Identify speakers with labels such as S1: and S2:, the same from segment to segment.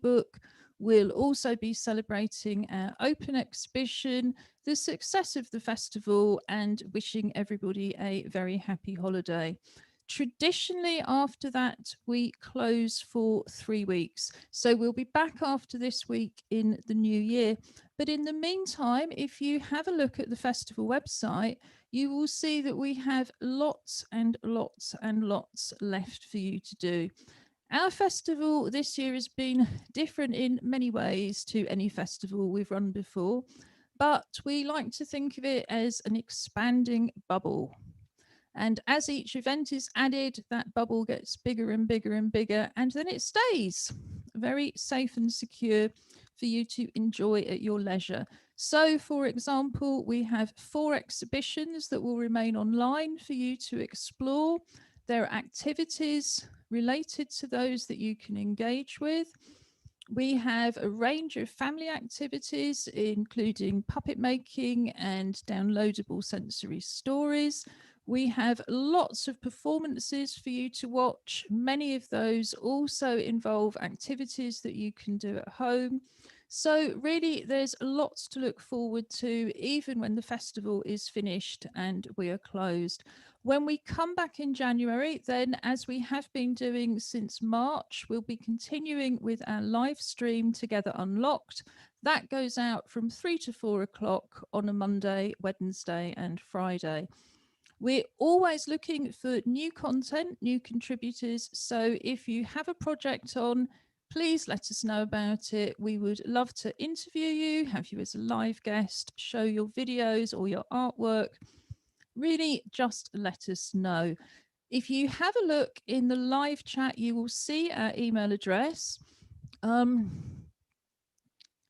S1: book. We'll also be celebrating our open exhibition, the success of the festival, and wishing everybody a very happy holiday. Traditionally, after that, we close for 3 weeks. So we'll be back after this week in the new year. But in the meantime, if you have a look at the festival website, you will see that we have lots and lots and lots left for you to do. Our festival this year has been different in many ways to any festival we've run before, but we like to think of it as an expanding bubble. And as each event is added, that bubble gets bigger and bigger and bigger, and then it stays very safe and secure for you to enjoy at your leisure. So, for example, we have 4 exhibitions that will remain online for you to explore. There are activities related to those that you can engage with. We have a range of family activities, including puppet making and downloadable sensory stories. We have lots of performances for you to watch. Many of those also involve activities that you can do at home. So, really, there's lots to look forward to, even when the festival is finished and we are closed. When we come back in January, then, as we have been doing since March, we'll be continuing with our live stream Together Unlocked. That goes out from 3 to 4 o'clock on a Monday, Wednesday, and Friday. We're always looking for new content, new contributors. So if you have a project on, please let us know about it. We would love to interview you, have you as a live guest, show your videos or your artwork. Really, just let us know. If you have a look in the live chat, you will see our email address.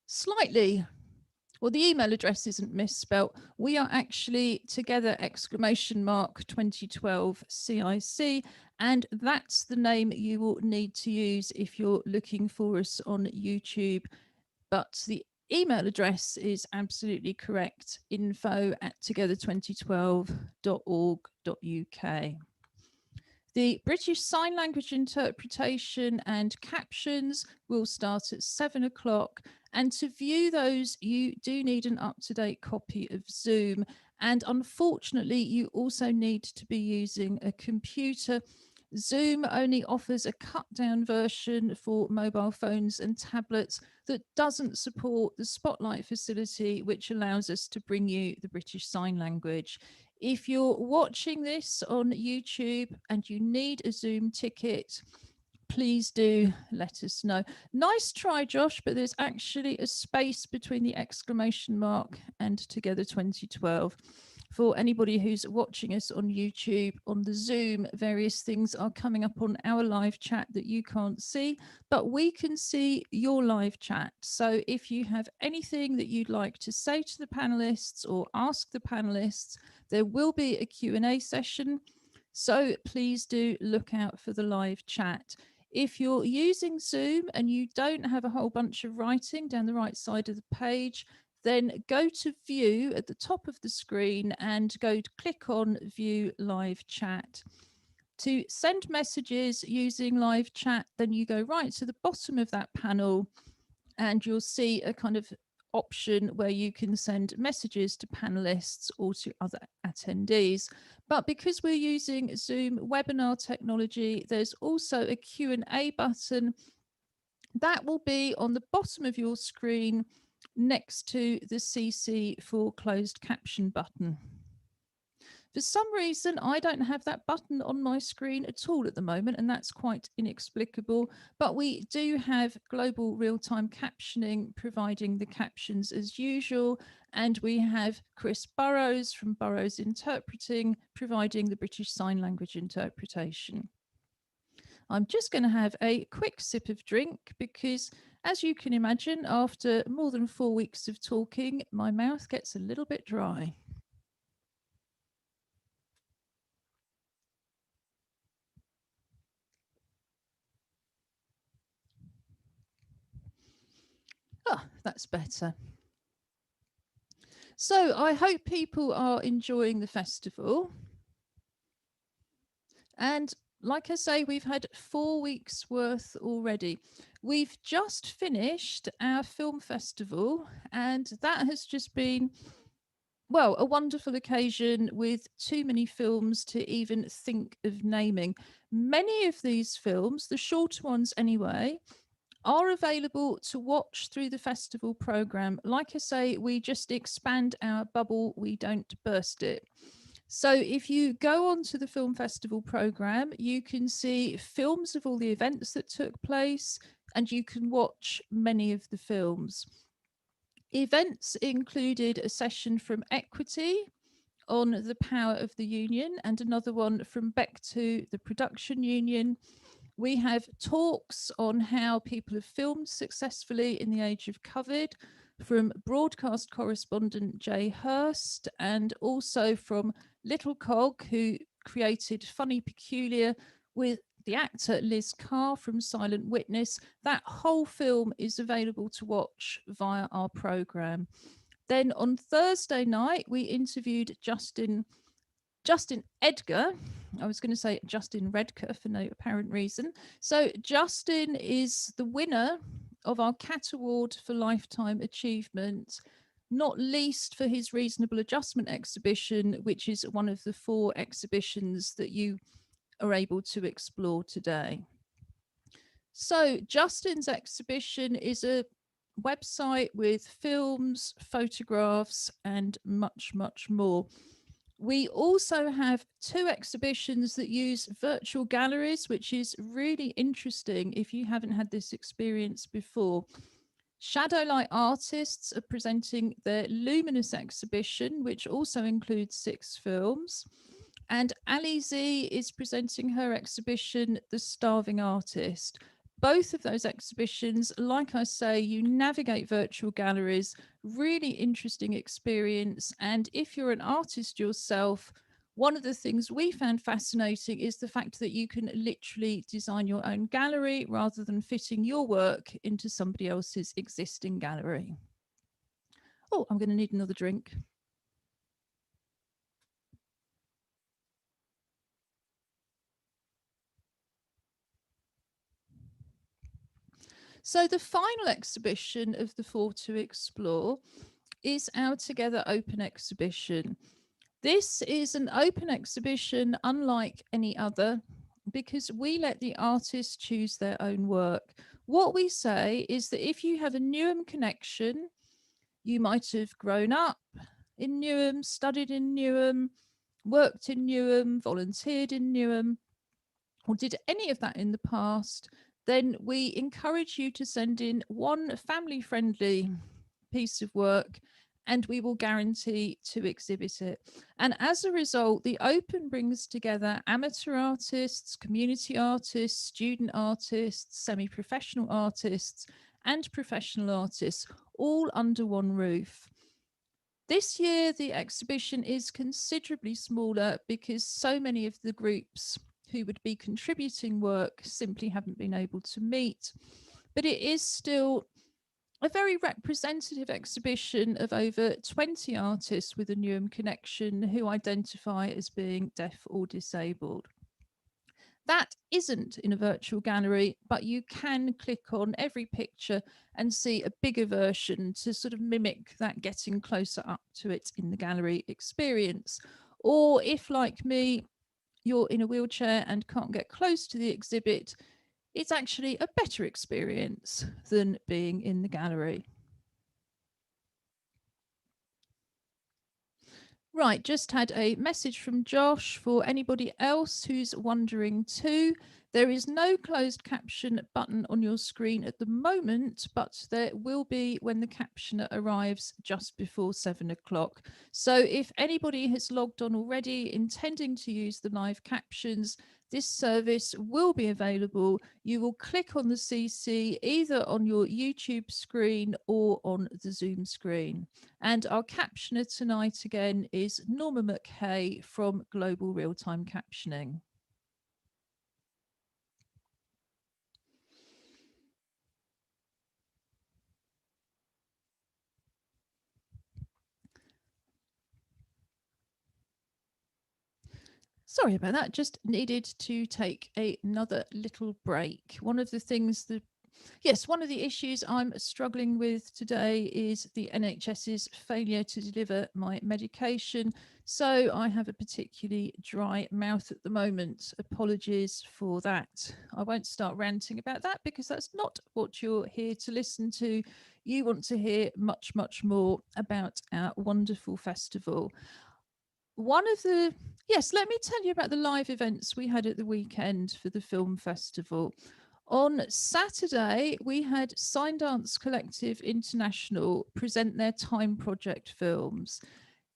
S1: Slightly, well, the email address isn't misspelt. We are actually together 2012 CIC, and that's the name you will need to use if you're looking for us on YouTube. But the email address is absolutely correct, info@together2012.org.uk. The British Sign Language interpretation and captions will start at 7 o'clock. And to view those, you do need an up-to-date copy of Zoom. And unfortunately, you also need to be using a computer. Zoom only offers a cut-down version for mobile phones and tablets that doesn't support the Spotlight facility, which allows us to bring you the British Sign Language. If you're watching this on YouTube and you need a Zoom ticket, please do let us know. Nice try, Josh, but there's actually a space between the exclamation mark and Together 2012. For anybody who's watching us on YouTube, on the Zoom, various things are coming up on our live chat that you can't see, but we can see your live chat. So if you have anything that you'd like to say to the panelists or ask the panelists, there will be a Q&A session. So please do look out for the live chat. If you're using Zoom and you don't have a whole bunch of writing down the right side of the page, then go to View at the top of the screen and click on View Live Chat. To send messages using live chat, then you go right to the bottom of that panel and you'll see a kind of option where you can send messages to panelists or to other attendees. But because we're using Zoom webinar technology, there's also a Q&A button that will be on the bottom of your screen next to the CC for closed caption button. For some reason, I don't have that button on my screen at all at the moment, and that's quite inexplicable. But we do have global real-time captioning providing the captions as usual. And we have Chris Burrows from Burrows Interpreting providing the British Sign Language interpretation. I'm just going to have a quick sip of drink because, as you can imagine, after more than 4 weeks of talking, my mouth gets a little bit dry. Oh, that's better. So I hope people are enjoying the festival. And like I say, we've had 4 weeks worth already. We've just finished our film festival, and that has just been, well, a wonderful occasion with too many films to even think of naming. Many of these films, the shorter ones anyway, are available to watch through the festival program. Like I say, we just expand our bubble, we don't burst it. So if you go onto the film festival program, you can see films of all the events that took place, and you can watch many of the films. Events included a session from Equity on the power of the union and another one from Beck to the production union. We have talks on how people have filmed successfully in the age of COVID from broadcast correspondent Jay Hurst, and also from Little Cog, who created Funny Peculiar with the actor Liz Carr from Silent Witness. That whole film is available to watch via our program. Then on Thursday night, we interviewed Justin Edgar. I was going to say Justin Redker for no apparent reason. So Justin is the winner of our CAT Award for Lifetime Achievement, not least for his Reasonable Adjustment exhibition, which is one of the 4 exhibitions that you are able to explore today. So Justin's exhibition is a website with films, photographs, and much, much more. We also have 2 exhibitions that use virtual galleries, which is really interesting if you haven't had this experience before. Shadowlight Artists are presenting their Luminous exhibition, which also includes 6 films. And Ali Z is presenting her exhibition, The Starving Artist. Both of those exhibitions, like I say, you navigate virtual galleries, really interesting experience. And if you're an artist yourself, one of the things we found fascinating is the fact that you can literally design your own gallery rather than fitting your work into somebody else's existing gallery. Oh, I'm going to need another drink. So the final exhibition of the 4 to explore is our Together Open exhibition. This is an open exhibition unlike any other because we let the artists choose their own work. What we say is that if you have a Newham connection, you might have grown up in Newham, studied in Newham, worked in Newham, volunteered in Newham, or did any of that in the past, then we encourage you to send in one family friendly piece of work and we will guarantee to exhibit it. And as a result, the Open brings together amateur artists, community artists, student artists, semi-professional artists, and professional artists, all under one roof. This year, the exhibition is considerably smaller because so many of the groups who would be contributing work simply haven't been able to meet. But it is still a very representative exhibition of over 20 artists with a Newham connection who identify as being deaf or disabled. That isn't in a virtual gallery, but you can click on every picture and see a bigger version to sort of mimic that getting closer up to it in the gallery experience. Or if, like me, you're in a wheelchair and can't get close to the exhibit, it's actually a better experience than being in the gallery. Right, just had a message from Josh for anybody else who's wondering too. There is no closed caption button on your screen at the moment, but there will be when the captioner arrives just before 7 o'clock. So if anybody has logged on already intending to use the live captions, this service will be available. You will click on the CC either on your YouTube screen or on the Zoom screen. And our captioner tonight again is Norma McKay from Global Real-Time Captioning. Sorry about that, just needed to take another little break. One of the things the Yes, one of the issues I'm struggling with today is the NHS's failure to deliver my medication. So I have a particularly dry mouth at the moment. Apologies for that. I won't start ranting about that because that's not what you're here to listen to. You want to hear much, much more about our wonderful festival. Let me tell you about the live events we had at the weekend for the film festival. On Saturday, we had Sign Dance Collective International present their Time Project films.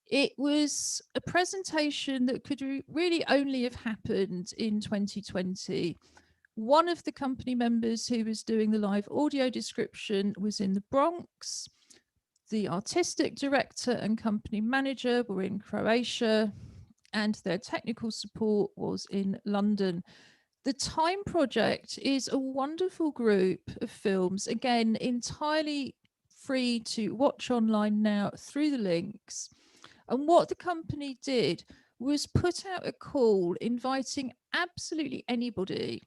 S1: It was a presentation that could really only have happened in 2020. One of the company members who was doing the live audio description was in the Bronx. The artistic director and company manager were in Croatia, and their technical support was in London. The Time Project is a wonderful group of films, again, entirely free to watch online now through the links. And what the company did was put out a call inviting absolutely anybody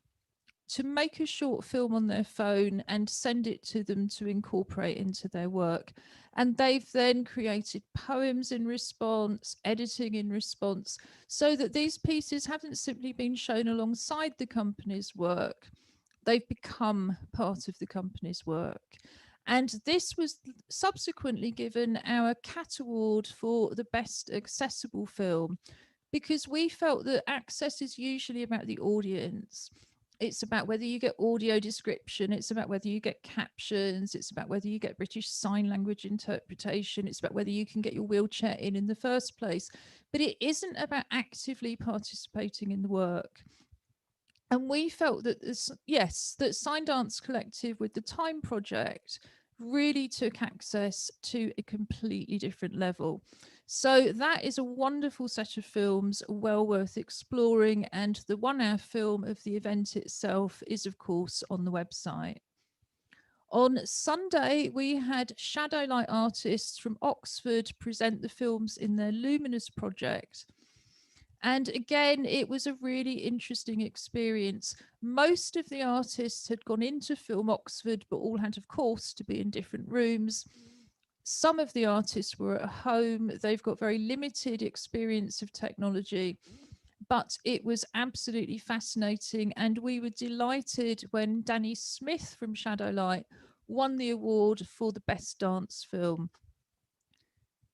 S1: to make a short film on their phone and send it to them to incorporate into their work. And they've then created poems in response, editing in response, so that these pieces haven't simply been shown alongside the company's work, they've become part of the company's work. And this was subsequently given our CAT Award for the best accessible film, because we felt that access is usually about the audience. It's about whether you get audio description, it's about whether you get captions, it's about whether you get British Sign Language interpretation, it's about whether you can get your wheelchair in the first place. But it isn't about actively participating in the work. And we felt that that Sign Dance Collective with the Time Project really took access to a completely different level. So that is a wonderful set of films, well worth exploring. And the 1 hour film of the event itself is, of course, on the website. On Sunday, we had Shadowlight artists from Oxford present the films in their Luminous project. And again, it was a really interesting experience. Most of the artists had gone into Film Oxford, but all had, of course, to be in different rooms. Some of the artists were at home. They've got very limited experience of technology, but it was absolutely fascinating. And we were delighted when Danny Smith from Shadowlight won the award for the best dance film.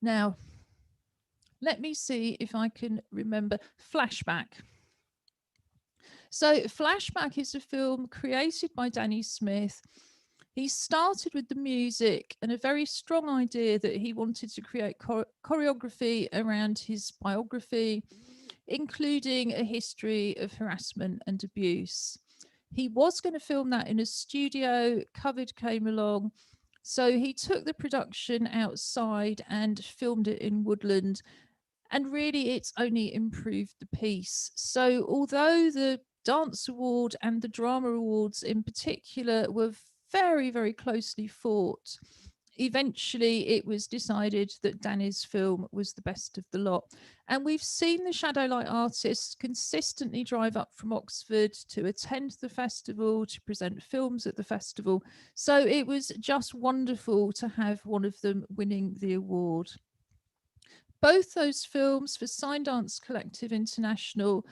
S1: Now, let me see if I can remember. Flashback. So Flashback is a film created by Danny Smith. He started with the music and a very strong idea that he wanted to create choreography around his biography, including a history of harassment and abuse. He was going to film that in a studio. COVID came along. So he took the production outside and filmed it in woodland. And really, it's only improved the piece. So although the Dance Award and the Drama Awards in particular were very, very closely fought, eventually it was decided that Danny's film was the best of the lot. And we've seen the Shadowlight artists consistently drive up from Oxford to attend the festival, to present films at the festival. So it was just wonderful to have one of them winning the award. Both those films for Sign Dance Collective International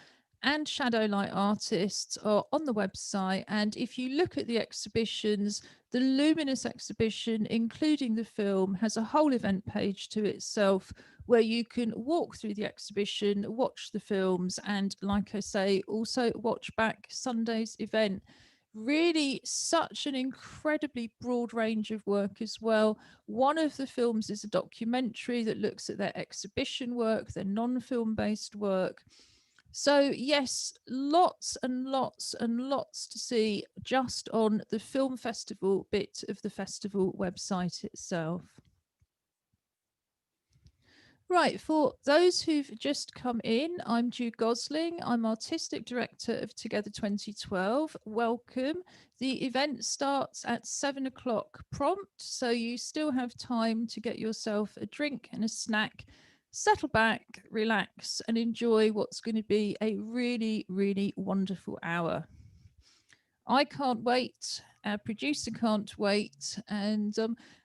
S1: and Shadowlight artists are on the website. And if you look at the exhibitions, the Luminous exhibition, including the film, has a whole event page to itself where you can walk through the exhibition, watch the films, and like I say, also watch back Sunday's event. Really such an incredibly broad range of work as well. One of the films is a documentary that looks at their exhibition work, their non-film based work. So yes, lots and lots and lots to see just on the film festival bit of the festival website itself. Right, for those who've just come in, I'm Jude Gosling. I'm Artistic Director of Together 2012. Welcome. The event starts at 7 o'clock prompt, so you still have time to get yourself a drink and a snack, settle back, relax, and enjoy what's going to be a really, really wonderful hour. I can't wait our producer can't wait, and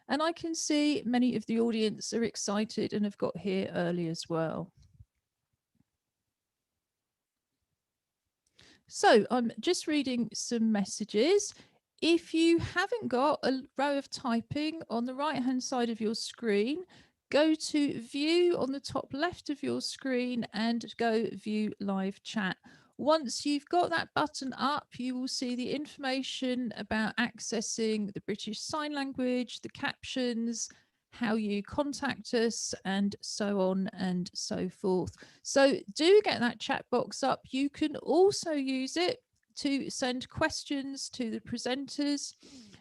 S1: I can see many of the audience are excited and have got here early as well. So I'm just reading some messages. If you haven't got a row of typing on the right hand side of your screen, go to view on the top left of your screen and go view live chat. Once you've got that button up, you will see the information about accessing the British Sign Language, the captions, how you contact us, and so on and so forth. So do get that chat box up. You can also use it to send questions to the presenters,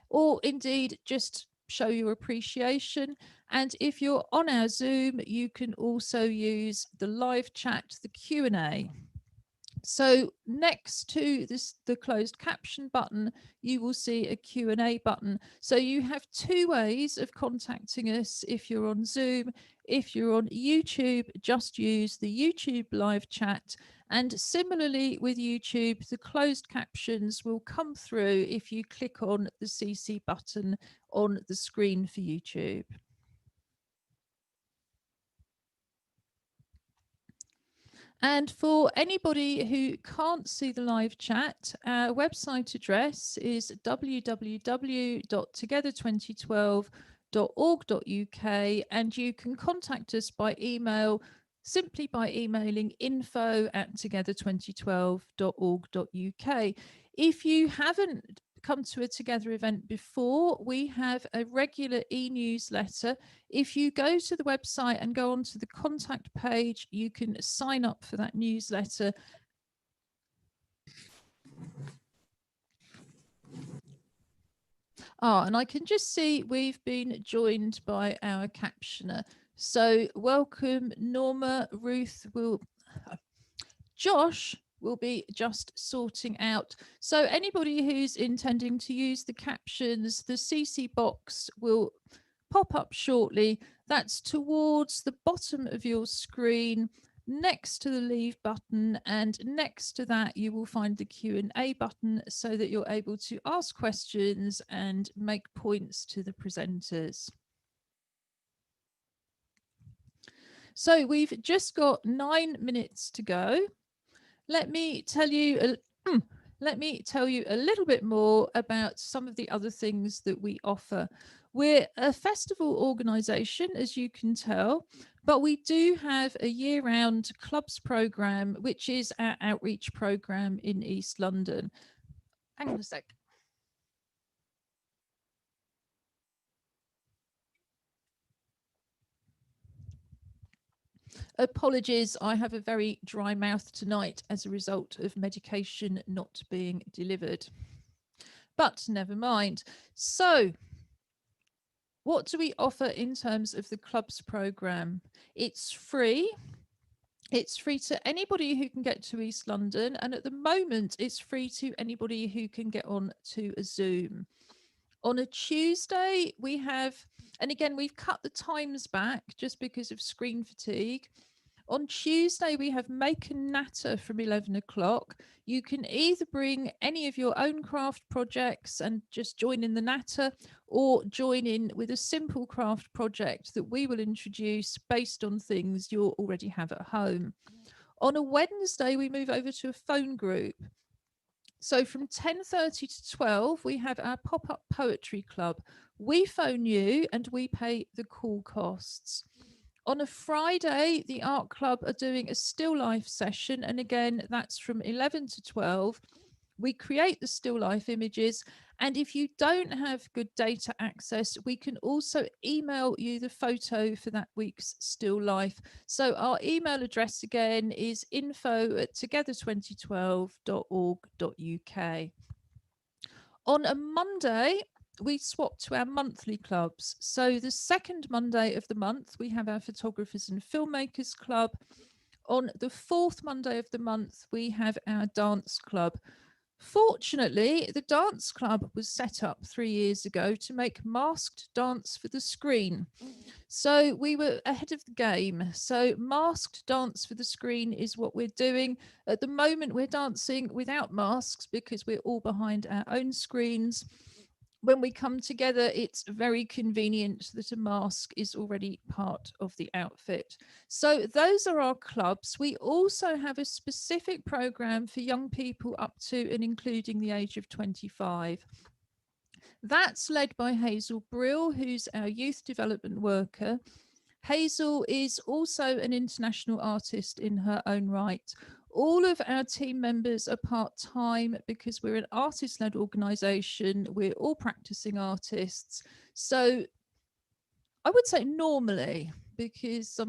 S1: or indeed just show your appreciation. And if you're on our Zoom, you can also use the live chat, the Q&A. So next to this, the closed caption button, you will see a Q&A button. So you have two ways of contacting us if you're on Zoom. If you're on YouTube, just use the YouTube live chat. And similarly with YouTube, the closed captions will come through if you click on the CC button on the screen for YouTube. And for anybody who can't see the live chat, our website address is www.together2012.org.uk, and you can contact us by email simply by emailing info@together2012.org.uk. If you haven't come to a Together event before, we have a regular e-newsletter. If you go to the website and go onto the contact page, you can sign up for that newsletter. And I can just see we've been joined by our captioner. So welcome, Norma. Ruth will... Josh will be just sorting out. So anybody who's intending to use the captions, the CC box will pop up shortly. That's towards the bottom of your screen, next to the leave button, and next to that you will find the Q&A button so that you're able to ask questions and make points to the presenters. So we've just got 9 minutes to go. Let me tell you a little bit more about some of the other things that we offer. We're a festival organisation, as you can tell, but we do have a year-round clubs programme, which is our outreach programme in East London. Hang on a sec. Apologies, I have a very dry mouth tonight as a result of medication not being delivered. But never mind. So, what do we offer in terms of the clubs programme? It's free. It's free to anybody who can get to East London. And at the moment, it's free to anybody who can get on to a Zoom. On a Tuesday, we have, and again, we've cut the times back just because of screen fatigue. On Tuesday, we have Make and Natter from 11 o'clock. You can either bring any of your own craft projects and just join in the natter, or join in with a simple craft project that we will introduce based on things you already have at home. On a Wednesday, we move over to a phone group. So from 10:30 to 12, we have our pop-up poetry club. We phone you and we pay the call costs. On a Friday, the art club are doing a still life session. And again, that's from 11 to 12. We create the still life images. And if you don't have good data access, we can also email you the photo for that week's still life. So our email address again is info@together2012.org.uk. On a Monday, we swap to our monthly clubs. So the second Monday of the month, we have our Photographers and Filmmakers Club. On the fourth Monday of the month, we have our dance club. Fortunately, the dance club was set up 3 years ago to make masked dance for the screen. So we were ahead of the game. So masked dance for the screen is what we're doing. At the moment, we're dancing without masks because we're all behind our own screens. when we come together, it's very convenient that a mask is already part of the outfit. So those are our clubs. We also have a specific program for young people up to and including the age of 25. That's led by Hazel Brill, who's our youth development worker. Hazel is also an international artist in her own right. All of our team members are part-time because we're an artist-led organisation. We're all practicing artists. So I would say normally, because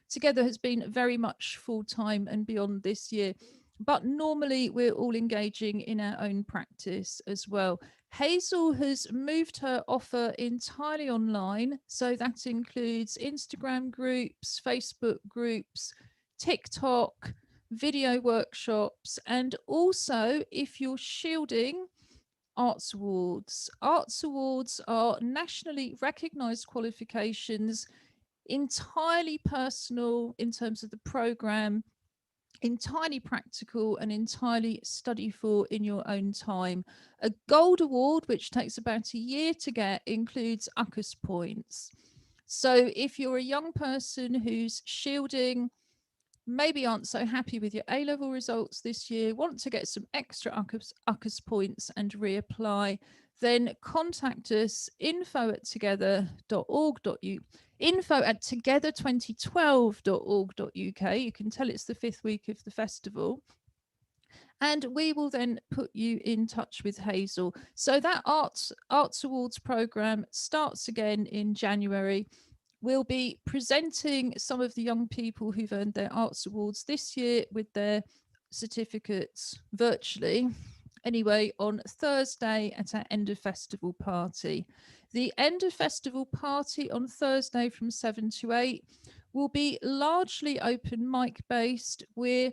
S1: Together has been very much full-time and beyond this year. But normally we're all engaging in our own practice as well. Hazel has moved her offer entirely online. So that includes Instagram groups, Facebook groups, TikTok, video workshops, and also if you're shielding, Arts Awards. Arts Awards are nationally recognised qualifications, entirely personal in terms of the programme, entirely practical and entirely study for in your own time. A gold award, which takes about a year to get, includes UCAS points. So if you're a young person who's shielding, maybe aren't so happy with your A-level results this year, want to get some extra UCAS points and reapply, then contact us, info@together2012.org.uk. You can tell it's the 5th week of the festival. And we will then put you in touch with Hazel. So that Arts Awards programme starts again in January. We'll be presenting some of the young people who've earned their Arts Awards this year with their certificates virtually. Anyway, on Thursday at our end of festival party. The end of festival party on Thursday from 7 to 8 will be largely open mic based. We're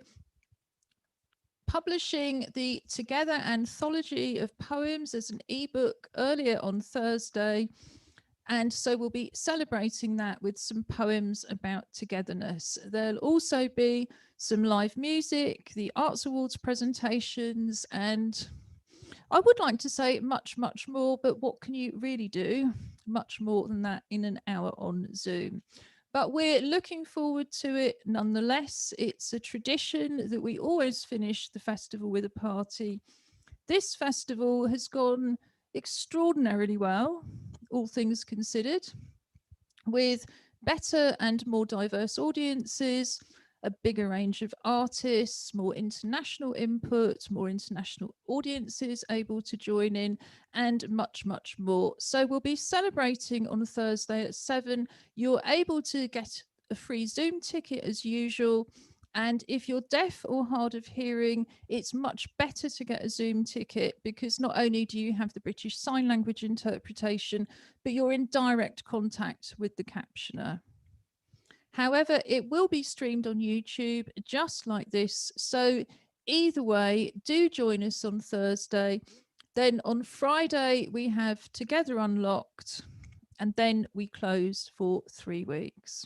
S1: publishing the Together anthology of poems as an ebook earlier on Thursday. And so we'll be celebrating that with some poems about togetherness. There'll also be some live music, the Arts Awards presentations, and I would like to say much, much more, but what can you really do? Much more than that in an hour on Zoom. But we're looking forward to it nonetheless. It's a tradition that we always finish the festival with a party. This festival has gone extraordinarily well, all things considered, with better and more diverse audiences, a bigger range of artists, more international input, more international audiences able to join in, and much, much more. So we'll be celebrating on Thursday at 7. You're able to get a free Zoom ticket as usual. And if you're deaf or hard of hearing, it's much better to get a Zoom ticket because not only do you have the British Sign Language interpretation, but you're in direct contact with the captioner. However, it will be streamed on YouTube just like this. So either way, do join us on Thursday. Then on Friday, we have Together Unlocked, and then we close for 3 weeks.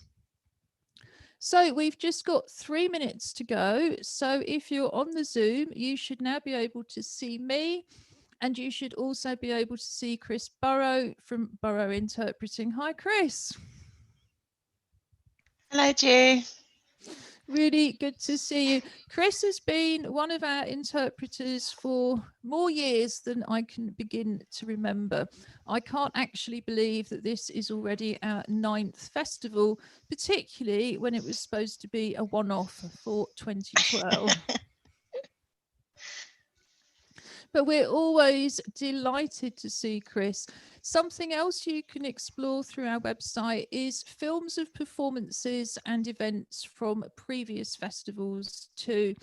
S1: So we've just got 3 minutes to go. So if you're on the Zoom, you should now be able to see me, and you should also be able to see Chris Burrow from Burrow Interpreting. Hi, Chris.
S2: Hello, Ju.
S1: Really good to see you. Chris has been one of our interpreters for more years than I can begin to remember. I can't actually believe that this is already our 9th festival, particularly when it was supposed to be a one-off for 2012. But we're always delighted to see Chris. Something else you can explore through our website is films of performances and events from previous festivals too.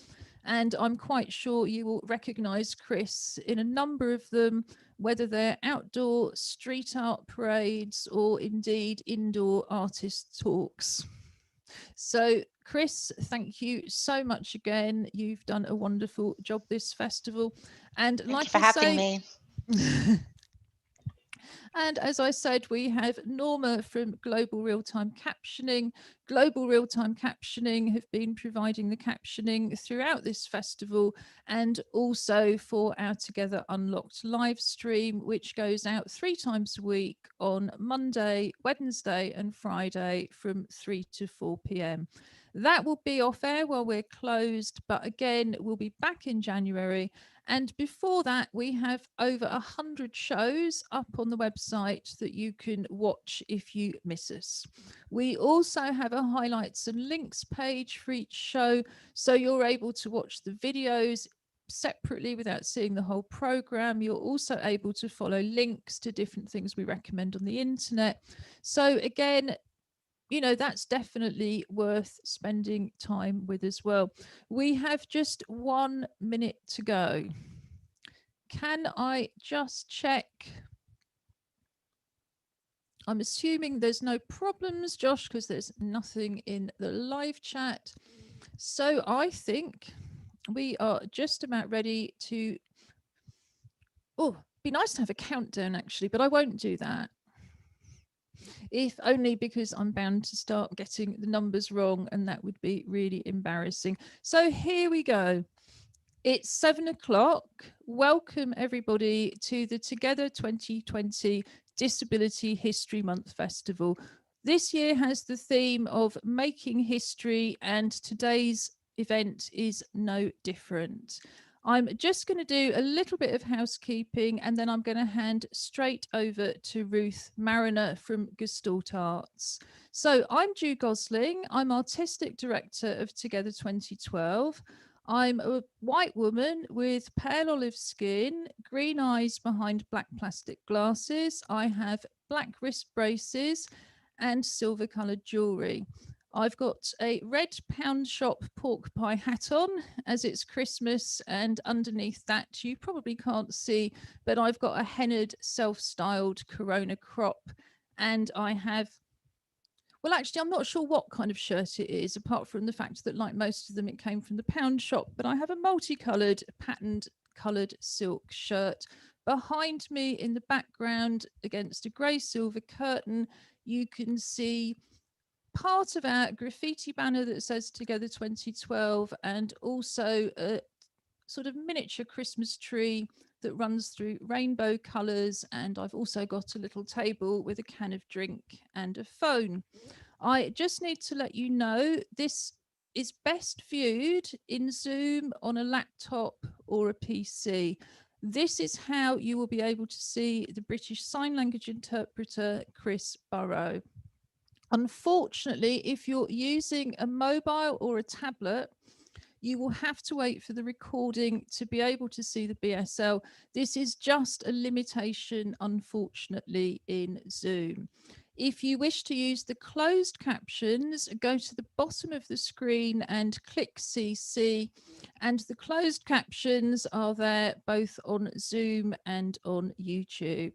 S1: And I'm quite sure you will recognise Chris in a number of them, whether they're outdoor street art parades or indeed indoor artist talks. So, Chris, thank you so much again. You've done a wonderful job this festival. And
S2: Thank
S1: like
S2: you for
S1: I
S2: having
S1: say,
S2: me.
S1: And as I said, we have Norma from Global Real-Time Captioning. Global Real-Time Captioning have been providing the captioning throughout this festival, and also for our Together Unlocked live stream, which goes out 3 times a week on Monday, Wednesday and Friday from 3 to 4 p.m. That will be off air while we're closed, but again, we'll be back in January. And before that, we have over 100 shows up on the website that you can watch if you miss us. We also have a highlights and links page for each show, so you're able to watch the videos separately without seeing the whole program. You're also able to follow links to different things we recommend on the internet. So again, you know, that's definitely worth spending time with as well. We have just 1 minute to go. Can I just check? I'm assuming there's no problems, Josh, because there's nothing in the live chat. So I think we are just about ready to... Oh, be nice to have a countdown actually, but I won't do that. If only because I'm bound to start getting the numbers wrong, and that would be really embarrassing. So here we go. It's 7 o'clock. Welcome everybody to the Together 2020 Disability History Month Festival. This year has the theme of making history, and today's event is no different. I'm just going to do a little bit of housekeeping, and then I'm going to hand straight over to Ruth Mariner from Gestalt Arts. So I'm Ju Gosling. I'm Artistic Director of Together 2012. I'm a white woman with pale olive skin, green eyes behind black plastic glasses. I have black wrist braces and silver coloured jewellery. I've got a red pound shop pork pie hat on as it's Christmas, and underneath that you probably can't see, but I've got a hennaed self-styled Corona crop, and I have, well, actually, I'm not sure what kind of shirt it is, apart from the fact that, like most of them, it came from the pound shop, but I have a multicoloured, patterned coloured silk shirt. Behind me in the background, against a grey silver curtain, you can see part of our graffiti banner that says Together 2012, and also a sort of miniature Christmas tree that runs through rainbow colours. And I've also got a little table with a can of drink and a phone. I just need to let you know this is best viewed in Zoom on a laptop or a PC. This is how you will be able to see the British Sign Language interpreter, Chris Burrow. Unfortunately, if you're using a mobile or a tablet, you will have to wait for the recording to be able to see the BSL. This is just a limitation, unfortunately, in Zoom. If you wish to use the closed captions, go to the bottom of the screen and click CC, and the closed captions are there both on Zoom and on YouTube.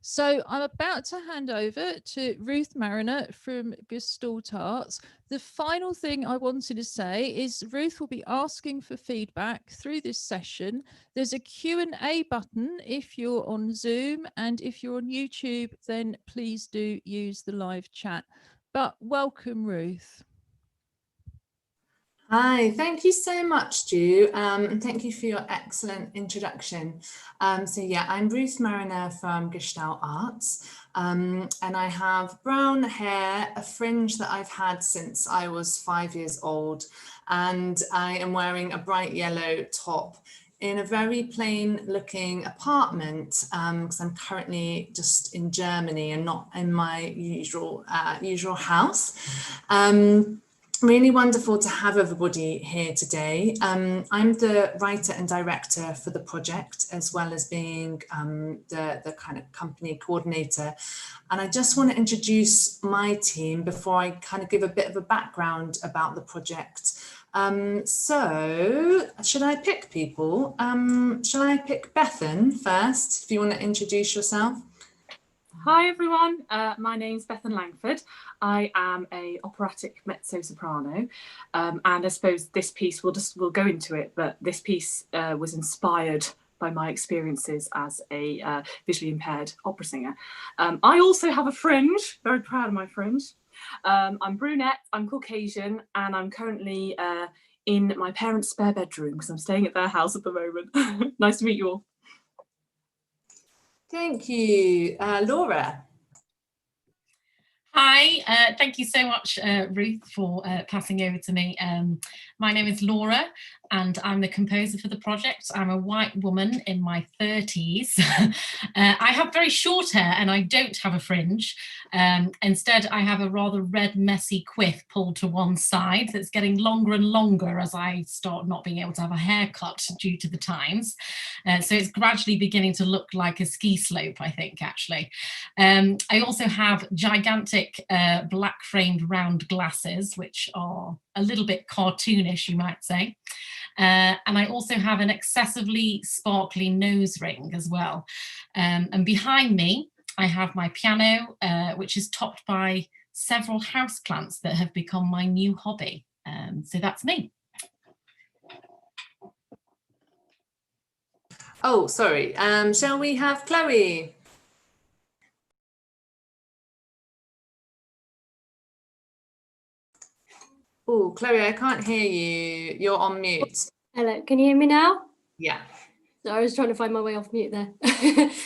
S1: So I'm about to hand over to Ruth Mariner from Gestalt Arts. The final thing I wanted to say is Ruth will be asking for feedback through this session. There's a Q&A button if you're on Zoom, and if you're on YouTube, then please do use the live chat. But welcome, Ruth.
S2: Hi, thank you so much, Ju, and thank you for your excellent introduction. So yeah, I'm Ruth Mariner from Gestalt Arts, and I have brown hair, a fringe that I've had since I was 5 years old, and I am wearing a bright yellow top in a very plain looking apartment, because I'm currently just in Germany and not in my usual house. Really wonderful to have everybody here today. I'm the writer and director for the project, as well as being the kind of company coordinator. And I just want to introduce my team before I kind of give a bit of a background about the project. So should I pick people? Shall I pick Bethan first, if you want to introduce yourself?
S3: Hi everyone, my name's Bethan Langford. I am a operatic mezzo-soprano, and I suppose this piece, we'll go into it, but this piece was inspired by my experiences as a visually impaired opera singer. I also have a fringe, very proud of my fringe. I'm brunette, I'm Caucasian, and I'm currently in my parents' spare bedroom because I'm staying at their house at the moment. Nice to meet you all.
S2: Thank you. Laura.
S4: Hi, thank you so much, Ruth, for passing over to me. My name is Laura, and I'm the composer for the project. I'm a white woman in my 30s. I have very short hair and I don't have a fringe. Instead, I have a rather red, messy quiff pulled to one side that's getting longer and longer as I start not being able to have a haircut due to the times. So it's gradually beginning to look like a ski slope, I think, actually. I also have gigantic black framed round glasses, which are a little bit cartoonish, you might say. And I also have an excessively sparkly nose ring as well. And behind me, I have my piano, which is topped by several houseplants that have become my new hobby. So that's me.
S2: Oh, sorry. Shall we have Chloe? Oh, Chloe, I can't hear you. You're on mute.
S5: Hello, can you hear me now?
S2: Yeah.
S5: So I was trying to find my way off mute there.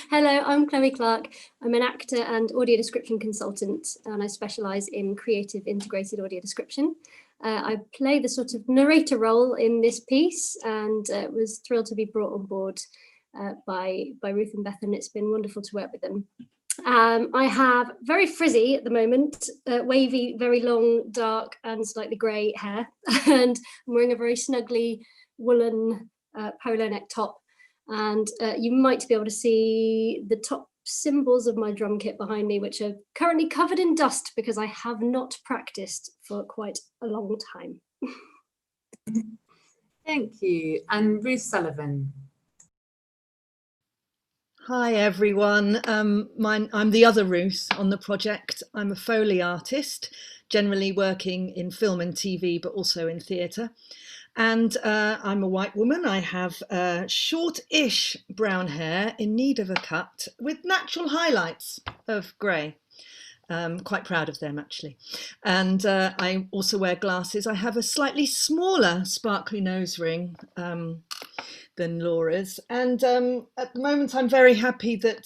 S5: Hello, I'm Chloe Clark. I'm an actor and audio description consultant, and I specialise in creative integrated audio description. I play the sort of narrator role in this piece, and was thrilled to be brought on board by Ruth and Bethan. It's been wonderful to work with them. I have very frizzy at the moment, wavy, very long, dark and slightly grey hair, and I'm wearing a very snuggly woolen polo neck top, and you might be able to see the top symbols of my drum kit behind me, which are currently covered in dust because I have not practiced for quite a long time.
S2: Thank you. And Ruth Sullivan.
S6: Hi everyone, I'm the other Ruth on the project. I'm a Foley artist, generally working in film and TV, but also in theatre. And I'm a white woman. I have short-ish brown hair in need of a cut with natural highlights of grey. Quite proud of them actually. And I also wear glasses. I have a slightly smaller sparkly nose ring than Laura's, and at the moment I'm very happy that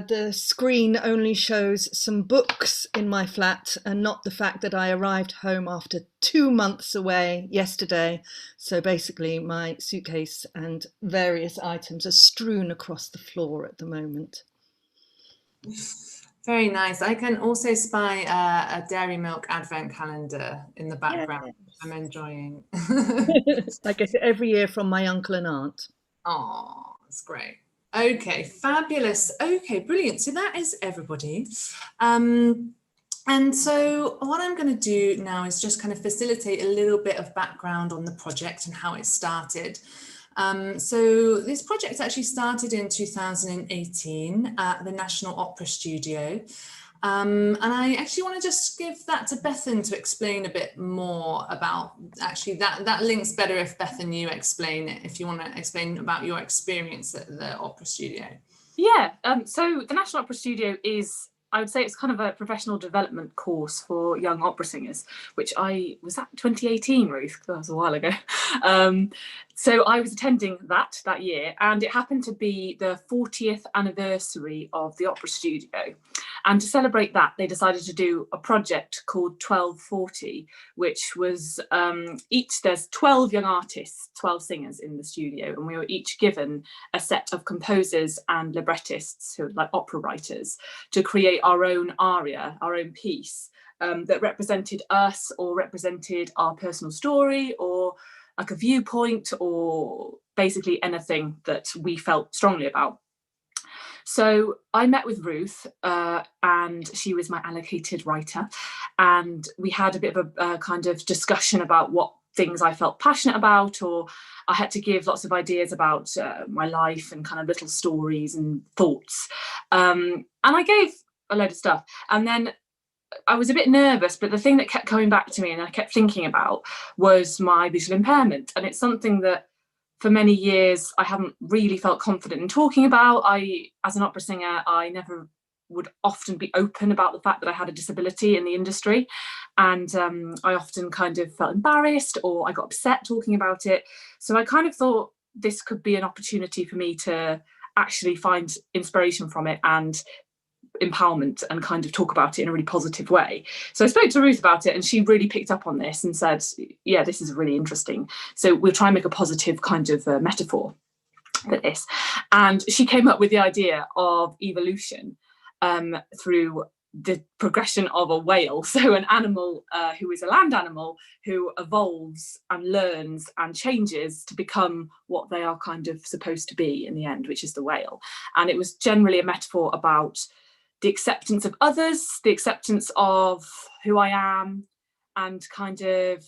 S6: the screen only shows some books in my flat and not the fact that I arrived home after 2 months away yesterday. So basically my suitcase and various items are strewn across the floor at the moment.
S2: Very nice. I can also spy a dairy milk advent calendar in the background. Yes. I'm enjoying.
S6: I get it every year from my uncle and aunt.
S2: Oh, that's great. Okay, fabulous. Okay, brilliant. So that is everybody. And so what I'm going to do now is just kind of facilitate a little bit of background on the project and how it started. So this project actually started in 2018 at the National Opera Studio. And I actually want to just give that to Bethan to explain a bit more about, actually that links better if Bethan, you explain it, if you want to explain about your experience at the Opera Studio.
S3: Yeah, so the National Opera Studio is, I would say it's kind of a professional development course for young opera singers, which was that 2018, Ruth? That was a while ago. So I was attending that year, and it happened to be the 40th anniversary of the Opera Studio. And to celebrate that, they decided to do a project called 1240, which was there's 12 young artists, 12 singers in the studio, and we were each given a set of composers and librettists, who are like opera writers, to create our own aria, our own piece that represented us or represented our personal story or like a viewpoint or basically anything that we felt strongly about. So I met with Ruth and she was my allocated writer, and we had a bit of a kind of discussion about what things I felt passionate about, or I had to give lots of ideas about my life and kind of little stories and thoughts. And I gave a load of stuff, and then I was a bit nervous, but the thing that kept coming back to me and I kept thinking about was my visual impairment. And it's something that for many years I haven't really felt confident in talking about. As an opera singer, I never would often be open about the fact that I had a disability in the industry, and I often kind of felt embarrassed or I got upset talking about it. So I kind of thought this could be an opportunity for me to actually find inspiration from it and empowerment and kind of talk about it in a really positive way. So I spoke to Ruth about it and she really picked up on this and said, yeah, this is really interesting. So we'll try and make a positive kind of metaphor for this. And she came up with the idea of evolution through the progression of a whale. So an animal who is a land animal who evolves and learns and changes to become what they are kind of supposed to be in the end, which is the whale. And it was generally a metaphor about the acceptance of others, the acceptance of who I am, and kind of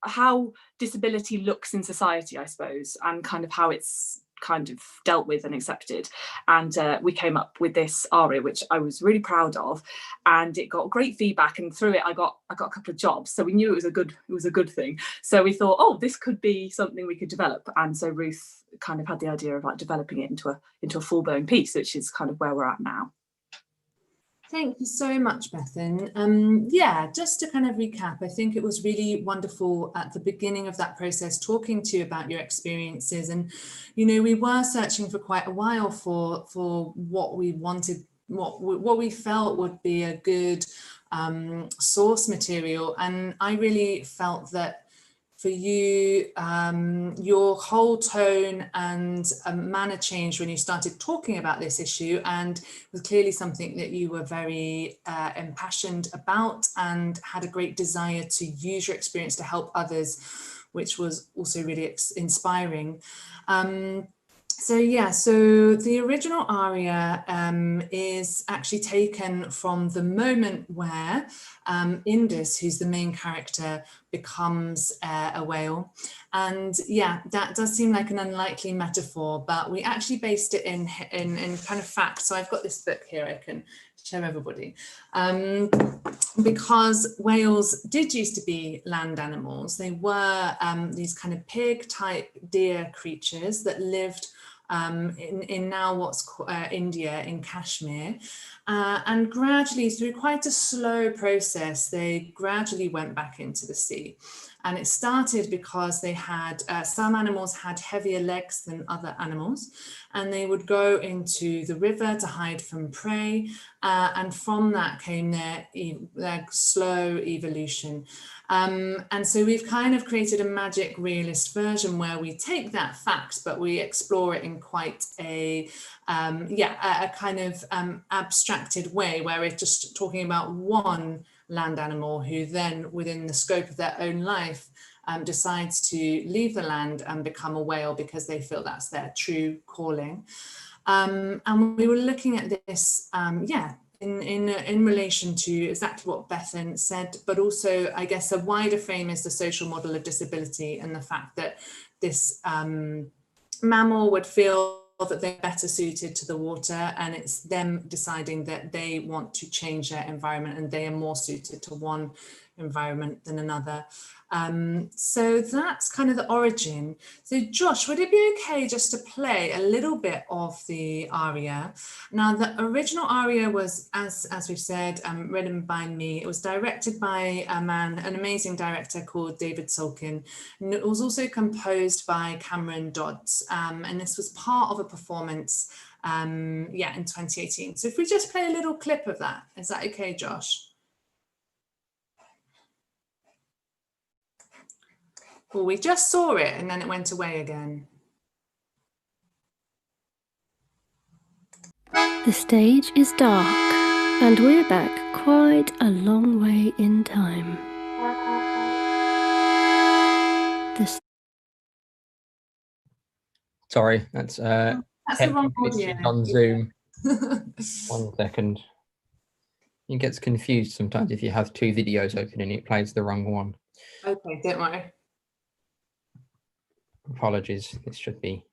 S3: how disability looks in society, I suppose, and kind of how it's kind of dealt with and accepted. And we came up with this aria, which I was really proud of, and it got great feedback, and through it I got a couple of jobs, so we knew it was a good thing. So we thought, oh, this could be something we could develop. And so Ruth kind of had the idea of like developing it into a full-blown piece, which is kind of where we're at now.
S2: Thank you so much, Bethan. Yeah, just to kind of recap, I think it was really wonderful at the beginning of that process talking to you about your experiences. And, you know, we were searching for quite a while for what we wanted, what we felt would be a good source material. And I really felt that for you, your whole tone and manner changed when you started talking about this issue, and it was clearly something that you were very impassioned about and had a great desire to use your experience to help others, which was also really inspiring. So yeah, so the original aria is actually taken from the moment where Indus, who's the main character, becomes a whale. And yeah, that does seem like an unlikely metaphor, but we actually based it in kind of fact. So I've got this book here I can show everybody. Because whales did used to be land animals. They were these kind of pig type deer creatures that lived in now what's India, in Kashmir, and gradually, through quite a slow process, they gradually went back into the sea. And it started because they had, some animals had heavier legs than other animals, and they would go into the river to hide from prey. And from that came their slow evolution. And so we've kind of created a magic realist version where we take that fact, but we explore it in quite a kind of abstracted way, where we're just talking about one land animal who then, within the scope of their own life, decides to leave the land and become a whale because they feel that's their true calling. And we were looking at this, in relation to exactly what Bethan said, but also, I guess, a wider frame is the social model of disability and the fact that this mammal would feel that they're better suited to the water, and it's them deciding that they want to change their environment and they are more suited to one environment than another. So that's kind of the origin. So Josh, would it be okay just to play a little bit of the aria? Now, the original aria was, as we've said, written by me. It was directed by an amazing director called David Sulkin. And it was also composed by Cameron Dodds. And this was part of a performance, in 2018. So if we just play a little clip of that, is that okay, Josh? Well, we just saw it and then it went away again.
S5: The stage is dark and we're back quite a long way in time.
S7: Sorry, that's
S2: the wrong audio.
S7: on Zoom. 1 second. It gets confused sometimes if you have two videos open and it plays the wrong one.
S2: Okay, don't worry.
S7: Apologies, this should be.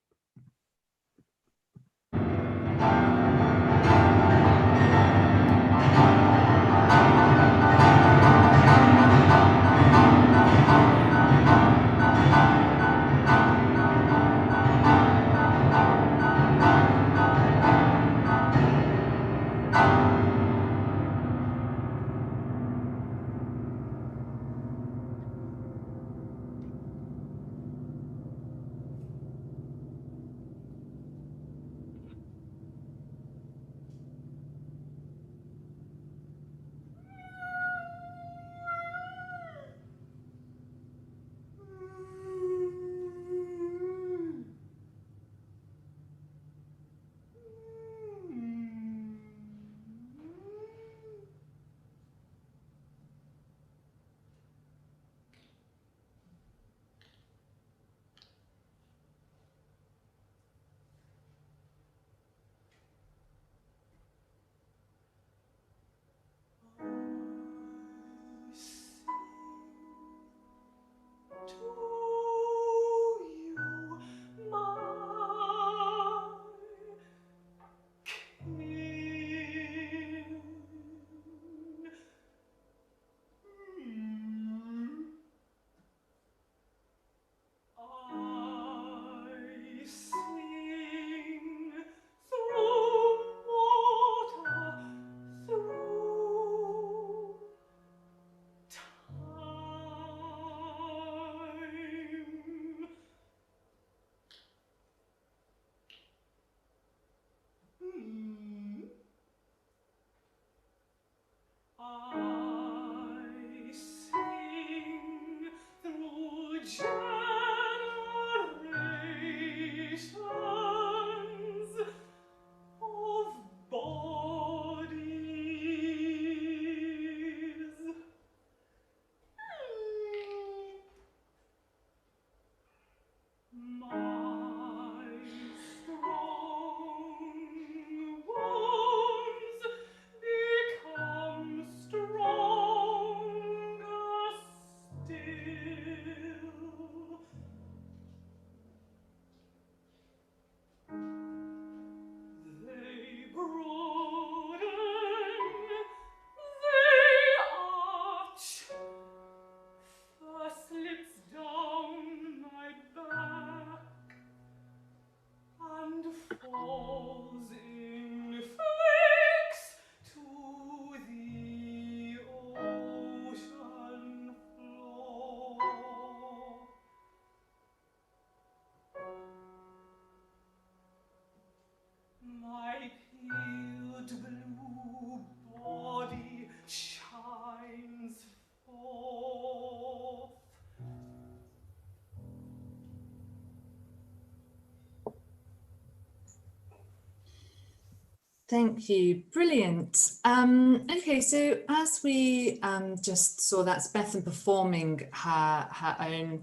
S2: Thank you, brilliant. Okay, so as we just saw, that's Bethan performing her own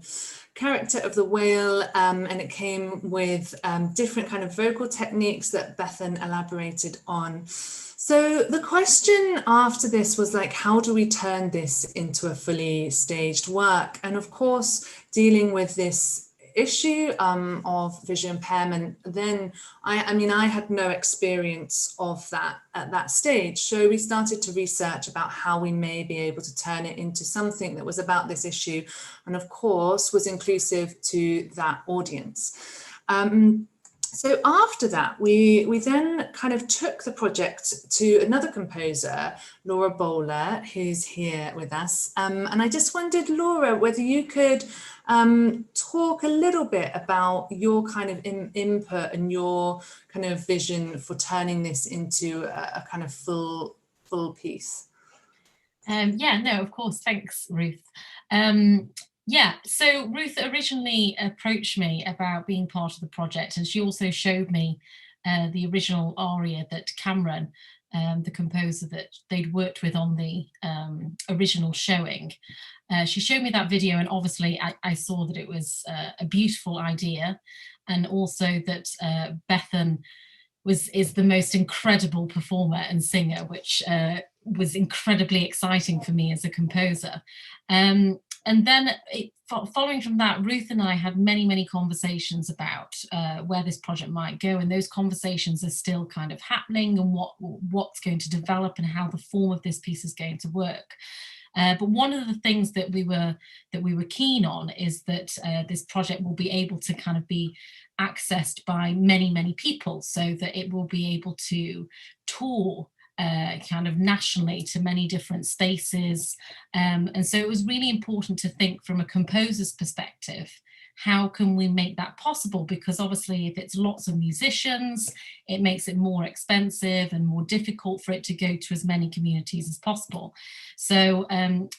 S2: character of the whale, and it came with different kind of vocal techniques that Bethan elaborated on. So the question after this was like, how do we turn this into a fully staged work? And of course, dealing with this issue of visual impairment, then I mean, I had no experience of that at that stage. So we started to research about how we may be able to turn it into something that was about this issue, and of course was inclusive to that audience. So after that, we then kind of took the project to another composer, Laura Bowler, who's here with us. And I just wondered, Laura, whether you could talk a little bit about your kind of input and your kind of vision for turning this into a kind of full piece.
S4: Yeah, no, of course. Thanks, Ruth. Yeah, so Ruth originally approached me about being part of the project, and she also showed me the original aria that Cameron, the composer that they'd worked with on the original showing, she showed me that video, and obviously I saw that it was a beautiful idea, and also that Bethan is the most incredible performer and singer, which was incredibly exciting for me as a composer. And then following from that, Ruth and I had many conversations about where this project might go, and those conversations are still kind of happening, and what's going to develop and how the form of this piece is going to work. But one of the things that we were keen on is that this project will be able to kind of be accessed by many people, so that it will be able to tour kind of nationally to many different spaces. And so it was really important to think from a composer's perspective, how can we make that possible? Because obviously if it's lots of musicians, it makes it more expensive and more difficult for it to go to as many communities as possible. So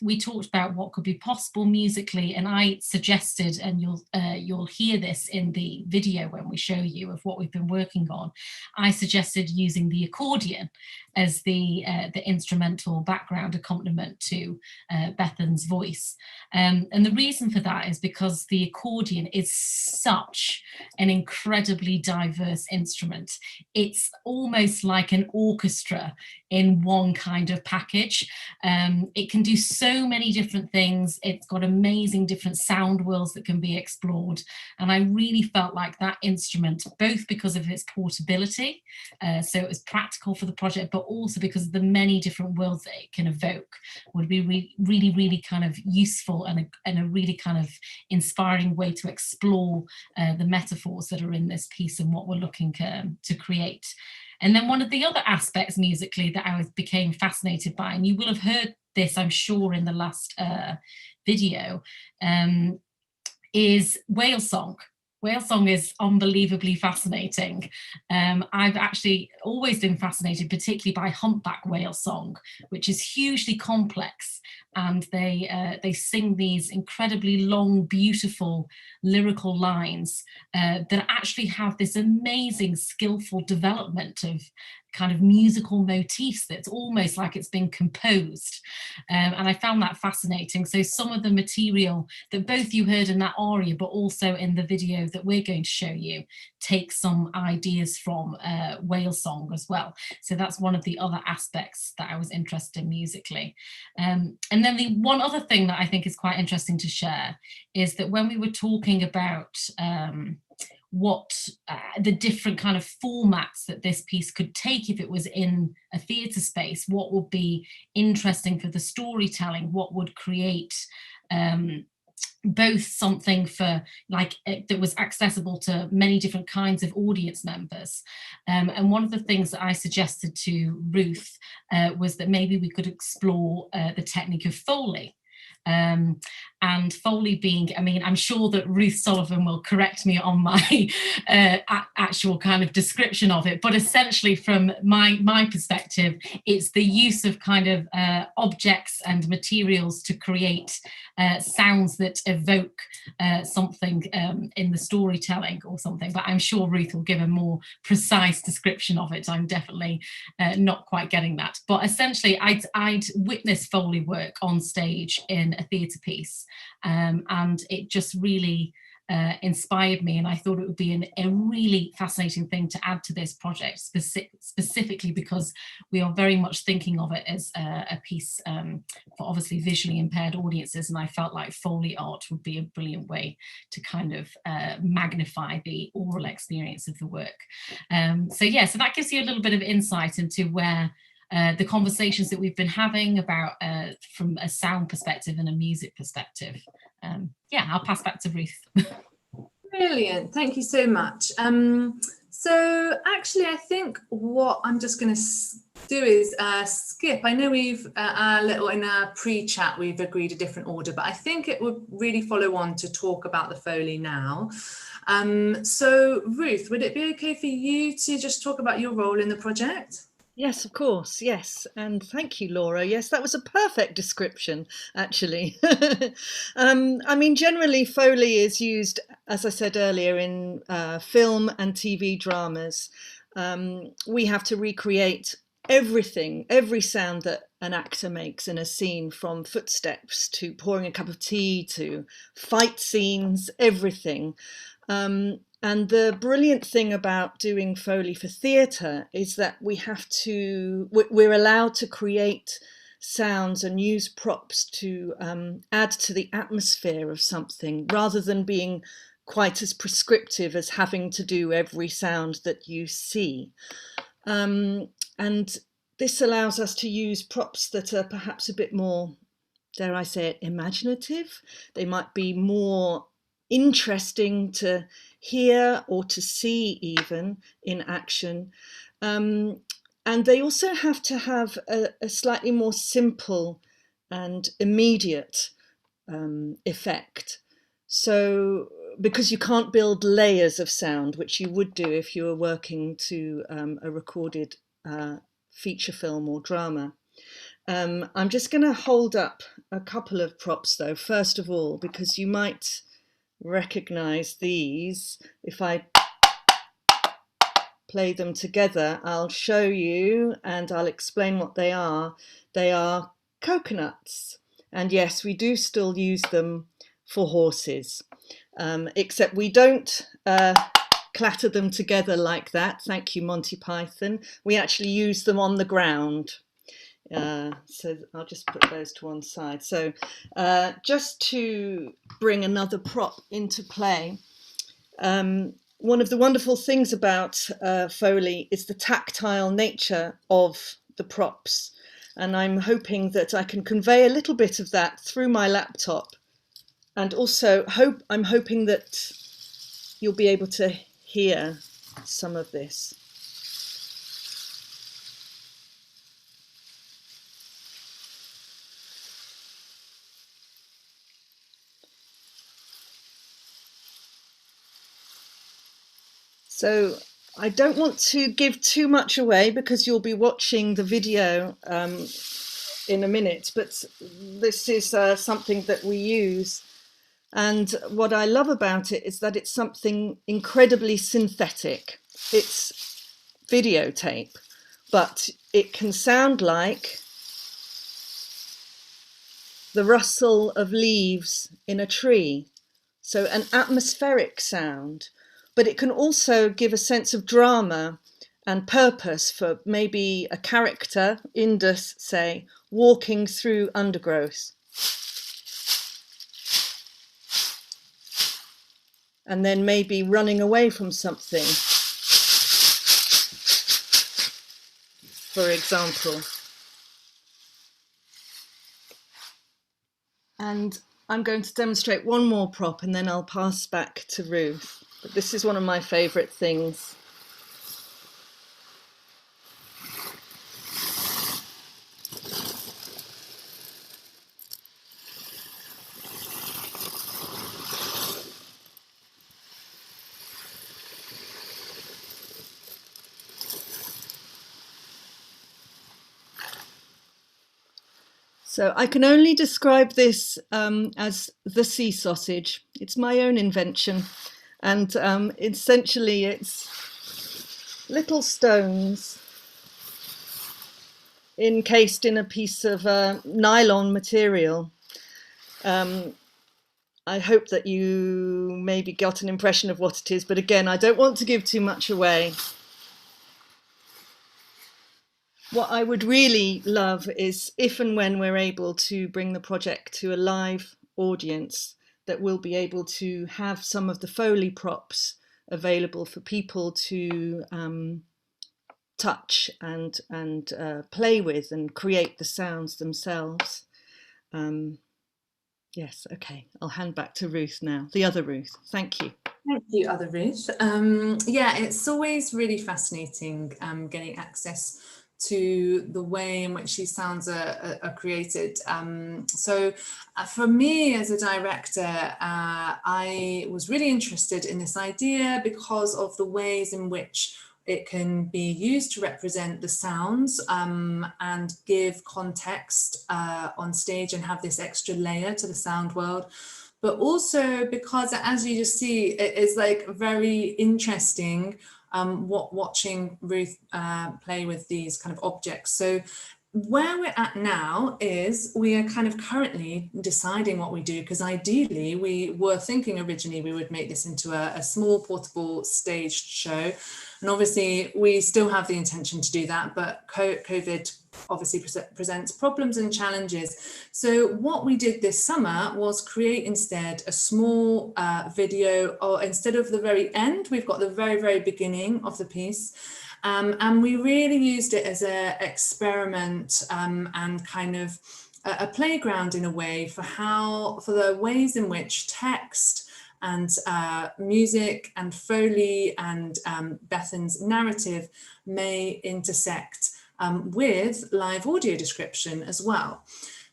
S4: we talked about what could be possible musically, and I suggested, and you'll hear this in the video when we show you of what we've been working on, I suggested using the accordion as the instrumental background accompaniment to Bethan's voice. And the reason for that is because the accordion is such an incredibly diverse instrument. It's almost like an orchestra in one kind of package. It can do so many different things. It's got amazing different sound worlds that can be explored. And I really felt like that instrument, both because of its portability, so it was practical for the project, but also because of the many different worlds that it can evoke, would be really kind of useful and a really kind of inspiring way to explore the metaphors that are in this piece and what we're looking to create. And then one of the other aspects musically that I became fascinated by, and you will have heard this, I'm sure, in the last video, is whale song. Whale song is unbelievably fascinating. I've actually always been fascinated, particularly by humpback whale song, which is hugely complex, and they sing these incredibly long, beautiful lyrical lines that actually have this amazing, skillful development of kind of musical motifs that's almost like it's been composed. And I found that fascinating. So some of the material that both you heard in that aria, but also in the video that we're going to show you, take some ideas from whale song as well. So that's one of the other aspects that I was interested in musically. And then the one other thing that I think is quite interesting to share is that when we were talking about what the different kind of formats that this piece could take if it was in a theatre space, what would be interesting for the storytelling, what would create both something for like that was accessible to many different kinds of audience members. And one of the things that I suggested to Ruth was that maybe we could explore the technique of Foley. And Foley being, I mean, I'm sure that Ruth Sullivan will correct me on my actual kind of description of it, but essentially from my perspective, it's the use of kind of objects and materials to create sounds that evoke something in the storytelling or something. But I'm sure Ruth will give a more precise description of it. I'm definitely not quite getting that. But essentially, I'd witnessed Foley work on stage in a theatre piece, and it just really inspired me, and I thought it would be a really fascinating thing to add to this project, specifically because we are very much thinking of it as a piece for obviously visually impaired audiences, and I felt like Foley art would be a brilliant way to kind of magnify the oral experience of the work. So yeah, so that gives you a little bit of insight into where the conversations that we've been having about from a sound perspective and a music perspective. Yeah, I'll pass back to Ruth.
S2: Brilliant, thank you so much. So actually, I think what I'm just going to do is skip. I know we've a little in our pre-chat, we've agreed a different order, but I think it would really follow on to talk about the Foley now. So Ruth, would it be okay for you to just talk about your role in the project?
S6: Yes, of course. Yes. And thank you, Laura. Yes, that was a perfect description, actually. I mean, generally, Foley is used, as I said earlier, in film and TV dramas. We have to recreate everything, every sound that an actor makes in a scene, from footsteps to pouring a cup of tea to fight scenes, everything. And the brilliant thing about doing Foley for theatre is that we're allowed to create sounds and use props to add to the atmosphere of something, rather than being quite as prescriptive as having to do every sound that you see. And this allows us to use props that are perhaps a bit more, dare I say it, imaginative. They might be more interesting to hear or to see even in action. And they also have to have a slightly more simple and immediate effect. So, because you can't build layers of sound, which you would do if you were working to a recorded feature film or drama. I'm just going to hold up a couple of props though, first of all, because you might recognize these. If I play them together, I'll show you and I'll explain what they are. They are coconuts. And yes, we do still use them for horses, except we don't clatter them together like that. Thank you, Monty Python. We actually use them on the ground. So I'll just put those to one side. So just to bring another prop into play, one of the wonderful things about Foley is the tactile nature of the props. And I'm hoping that I can convey a little bit of that through my laptop. And also I'm hoping that you'll be able to hear some of this. So I don't want to give too much away because you'll be watching the video in a minute, but this is something that we use. And what I love about it is that it's something incredibly synthetic. It's videotape, but it can sound like the rustle of leaves in a tree. So an atmospheric sound. But it can also give a sense of drama and purpose for maybe a character, Indus, say, walking through undergrowth. And then maybe running away from something, for example. And I'm going to demonstrate one more prop and then I'll pass back to Ruth. But this is one of my favourite things. So I can only describe this as the sea sausage. It's my own invention. And essentially it's little stones encased in a piece of nylon material. I hope that you maybe got an impression of what it is, but again, I don't want to give too much away. What I would really love is if and when we're able to bring the project to a live audience, that we'll be able to have some of the Foley props available for people to touch and play with and create the sounds themselves. Yes, okay, I'll hand back to Ruth now, the other Ruth. Thank you.
S2: Thank you, other Ruth. Yeah, it's always really fascinating getting access to the way in which these sounds are created. So for me as a director, I was really interested in this idea because of the ways in which it can be used to represent the sounds and give context on stage and have this extra layer to the sound world. But also because, as you just see, it is like very interesting watching Ruth play with these kind of objects. So where we're at now is we are kind of currently deciding what we do, because ideally we were thinking originally we would make this into a small portable staged show. And obviously we still have the intention to do that, but COVID obviously presents problems and challenges. So what we did this summer was create instead a small video, or instead of the very end, we've got the very, very beginning of the piece. And we really used it as an experiment and kind of a playground in a way for the ways in which text and music and Foley and Bethan's narrative may intersect with live audio description as well.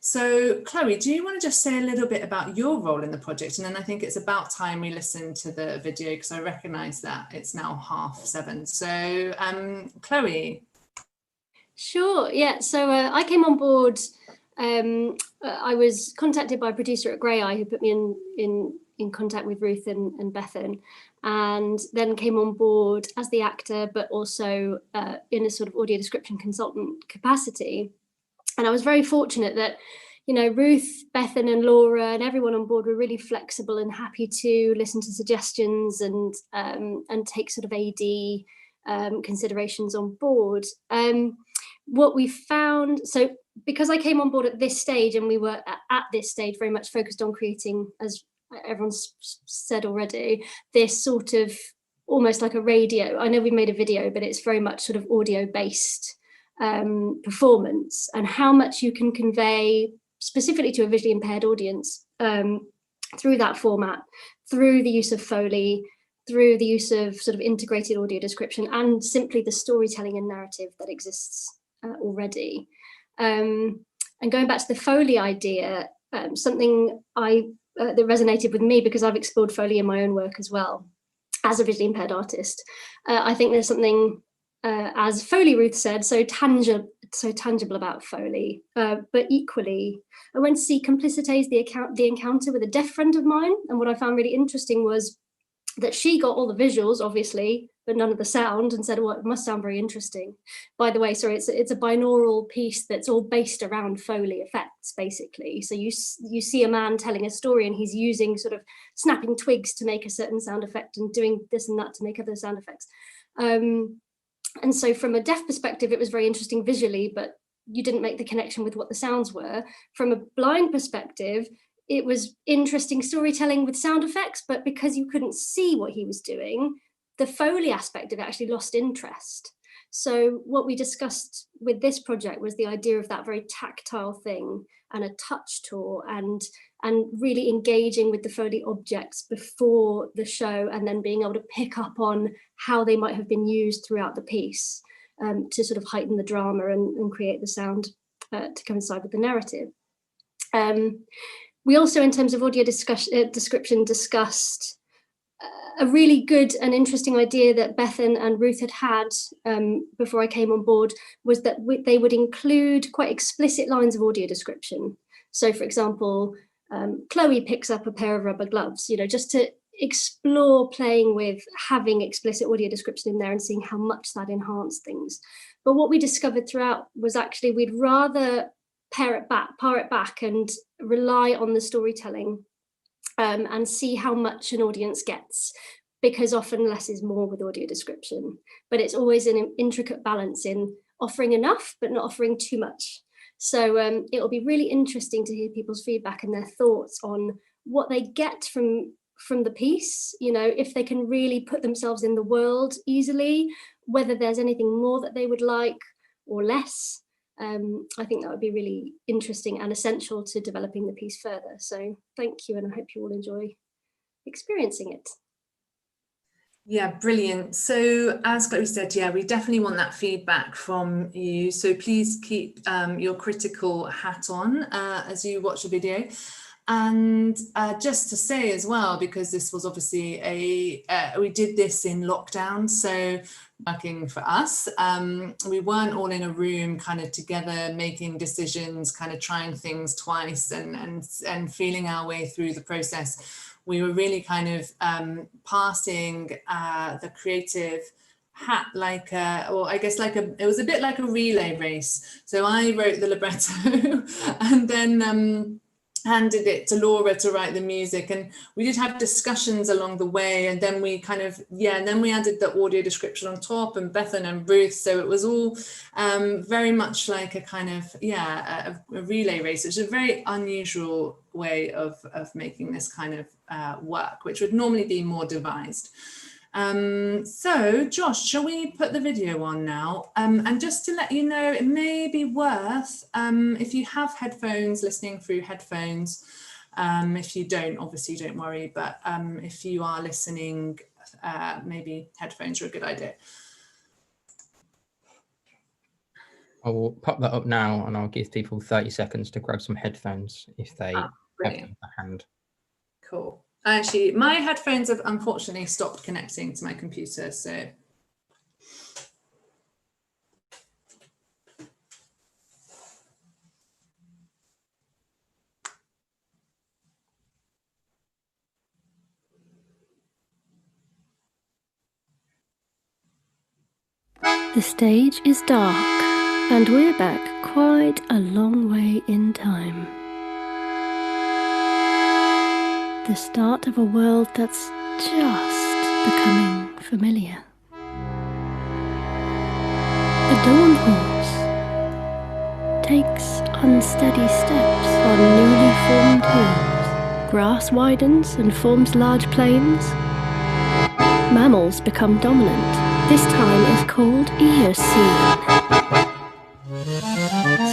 S2: So Chloe, do you want to just say a little bit about your role in the project? And then I think it's about time we listen to the video, because I recognise that it's now 7:30. So Chloe.
S5: Sure, yeah, so I came on board, I was contacted by a producer at Grey Eye who put me in contact with Ruth and Bethan, and then came on board as the actor, but also in a sort of audio description consultant capacity. And I was very fortunate that, you know, Ruth, Bethan and Laura and everyone on board were really flexible and happy to listen to suggestions and take sort of AD considerations on board. What we found, so because I came on board at this stage, and we were at this stage very much focused on creating, as everyone's said already, this sort of almost like a radio. I know we made a video, but it's very much sort of audio based performance, and how much you can convey specifically to a visually impaired audience through that format, through the use of Foley, through the use of sort of integrated audio description, and simply the storytelling and narrative that exists already. And going back to the Foley idea, something that resonated with me, because I've explored Foley in my own work as well as a visually impaired artist. I think there's something, as Foley Ruth said, so tangible about Foley, but equally I went to see Complicites, the encounter with a deaf friend of mine, and what I found really interesting was that she got all the visuals, obviously, but none of the sound, and said, well, it must sound very interesting. By the way, sorry, it's a binaural piece that's all based around Foley effects, basically. So you see a man telling a story, and he's using sort of snapping twigs to make a certain sound effect and doing this and that to make other sound effects. And so from a deaf perspective, it was very interesting visually, but you didn't make the connection with what the sounds were. From a blind perspective, it was interesting storytelling with sound effects, but because you couldn't see what he was doing, the Foley aspect of it actually lost interest. So what we discussed with this project was the idea of that very tactile thing and a touch tour, and really engaging with the Foley objects before the show, and then being able to pick up on how they might have been used throughout the piece to sort of heighten the drama and create the sound to coincide with the narrative. We also, in terms of audio description, discussed a really good and interesting idea that Bethan and Ruth had before I came on board was that they would include quite explicit lines of audio description. So, for example, Chloe picks up a pair of rubber gloves, just to explore playing with having explicit audio description in there and seeing how much that enhanced things. But what we discovered throughout was actually we'd rather pare it back and rely on the storytelling and see how much an audience gets, because often less is more with audio description. But it's always an intricate balance in offering enough but not offering too much. So it'll be really interesting to hear people's feedback and their thoughts on what they get from the piece, if they can really put themselves in the world easily, whether there's anything more that they would like or less. I think that would be really interesting and essential to developing the piece further. So thank you, and I hope you all enjoy experiencing it.
S2: Yeah, brilliant. So as Chloe said, yeah, we definitely want that feedback from you. So please keep your critical hat on as you watch the video. And just to say as well, because this was obviously we did this in lockdown, so working for us, we weren't all in a room kind of together making decisions, kind of trying things twice and feeling our way through the process. We were really kind of passing the creative hat like it was a bit like a relay race. So I wrote the libretto and then handed it to Laura to write the music, and we did have discussions along the way, and then we kind of and then we added the audio description on top, and Bethan and Ruth, so it was all very much like a kind of a relay race. It's a very unusual way of making this kind of work, which would normally be more devised. So Josh, shall we put the video on now? And just to let you know, it may be worth, if you have headphones, listening through headphones, if you don't, obviously don't worry, but if you are listening, maybe headphones are a good idea.
S7: I will pop that up now, and I'll give people 30 seconds to grab some headphones if they have them at hand.
S2: Cool. Actually, my headphones have unfortunately stopped connecting to my computer, so.
S5: The stage is dark, and we're back quite a long way in time. The start of a world that's just becoming familiar. The dawn horse takes unsteady steps on newly formed hills. Grass widens and forms large plains. Mammals become dominant. This time is called Eocene.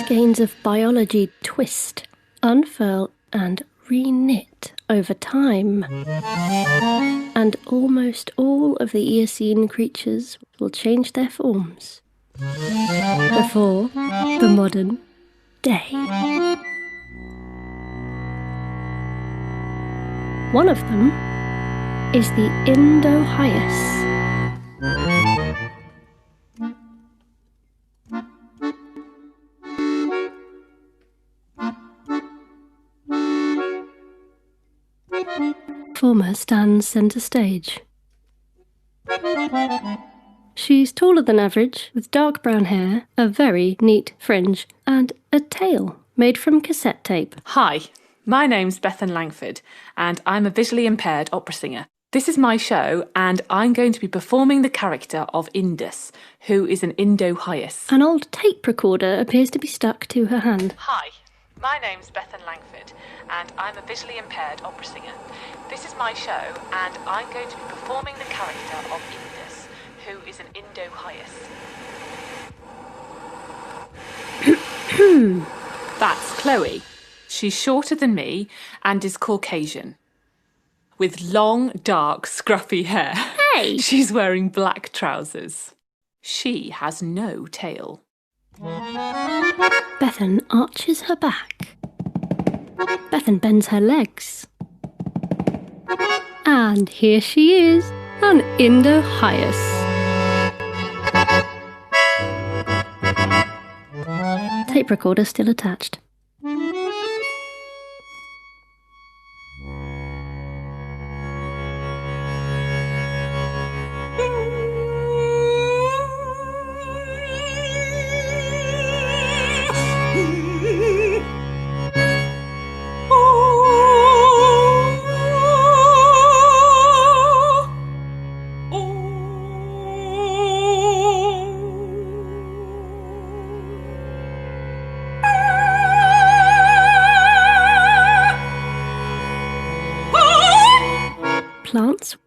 S5: Skeins of biology twist, unfurl and reknit over time, and almost all of the Eocene creatures will change their forms before the modern day. One of them is the Indo-Hyas. Performer stands centre stage. She's taller than average, with dark brown hair, a very neat fringe, and a tail made from cassette tape.
S3: Hi, my name's Bethan Langford, and I'm a visually impaired opera singer. This is my show, and I'm going to be performing the character of Indus, who is an Indo-Hyas.
S5: An old tape recorder appears to be stuck to her hand.
S3: Hi, my name's Bethan Langford, and I'm a visually impaired opera singer. This is my show, and I'm going to be performing the character of Indus, who is an Indo-Hyas. That's Chloe. She's shorter than me and is Caucasian, with long, dark, scruffy hair.
S5: Hey!
S3: She's wearing black trousers. She has no tail.
S5: Bethan arches her back. Bethan bends her legs. And here she is, an Indo-Hyas. Tape recorder still attached. Plants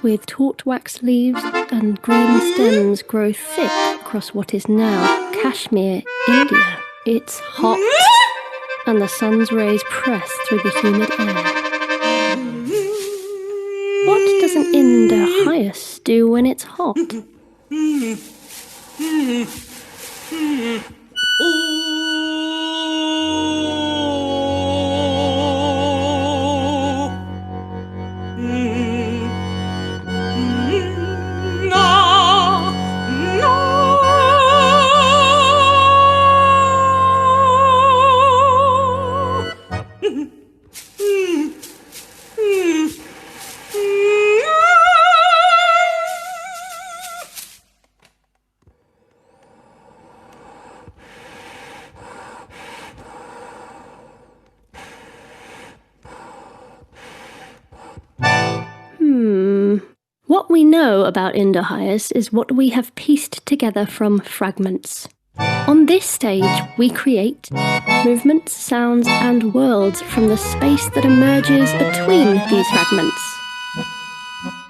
S5: with taut wax leaves and green stems grow thick across what is now Kashmir, India. It's hot, and the sun's rays press through the humid air. What does an Indo-Hyas do when it's hot? What we know about Indo-Hyas is what we have pieced together from fragments. On this stage, we create movements, sounds, and worlds from the space that emerges between these fragments.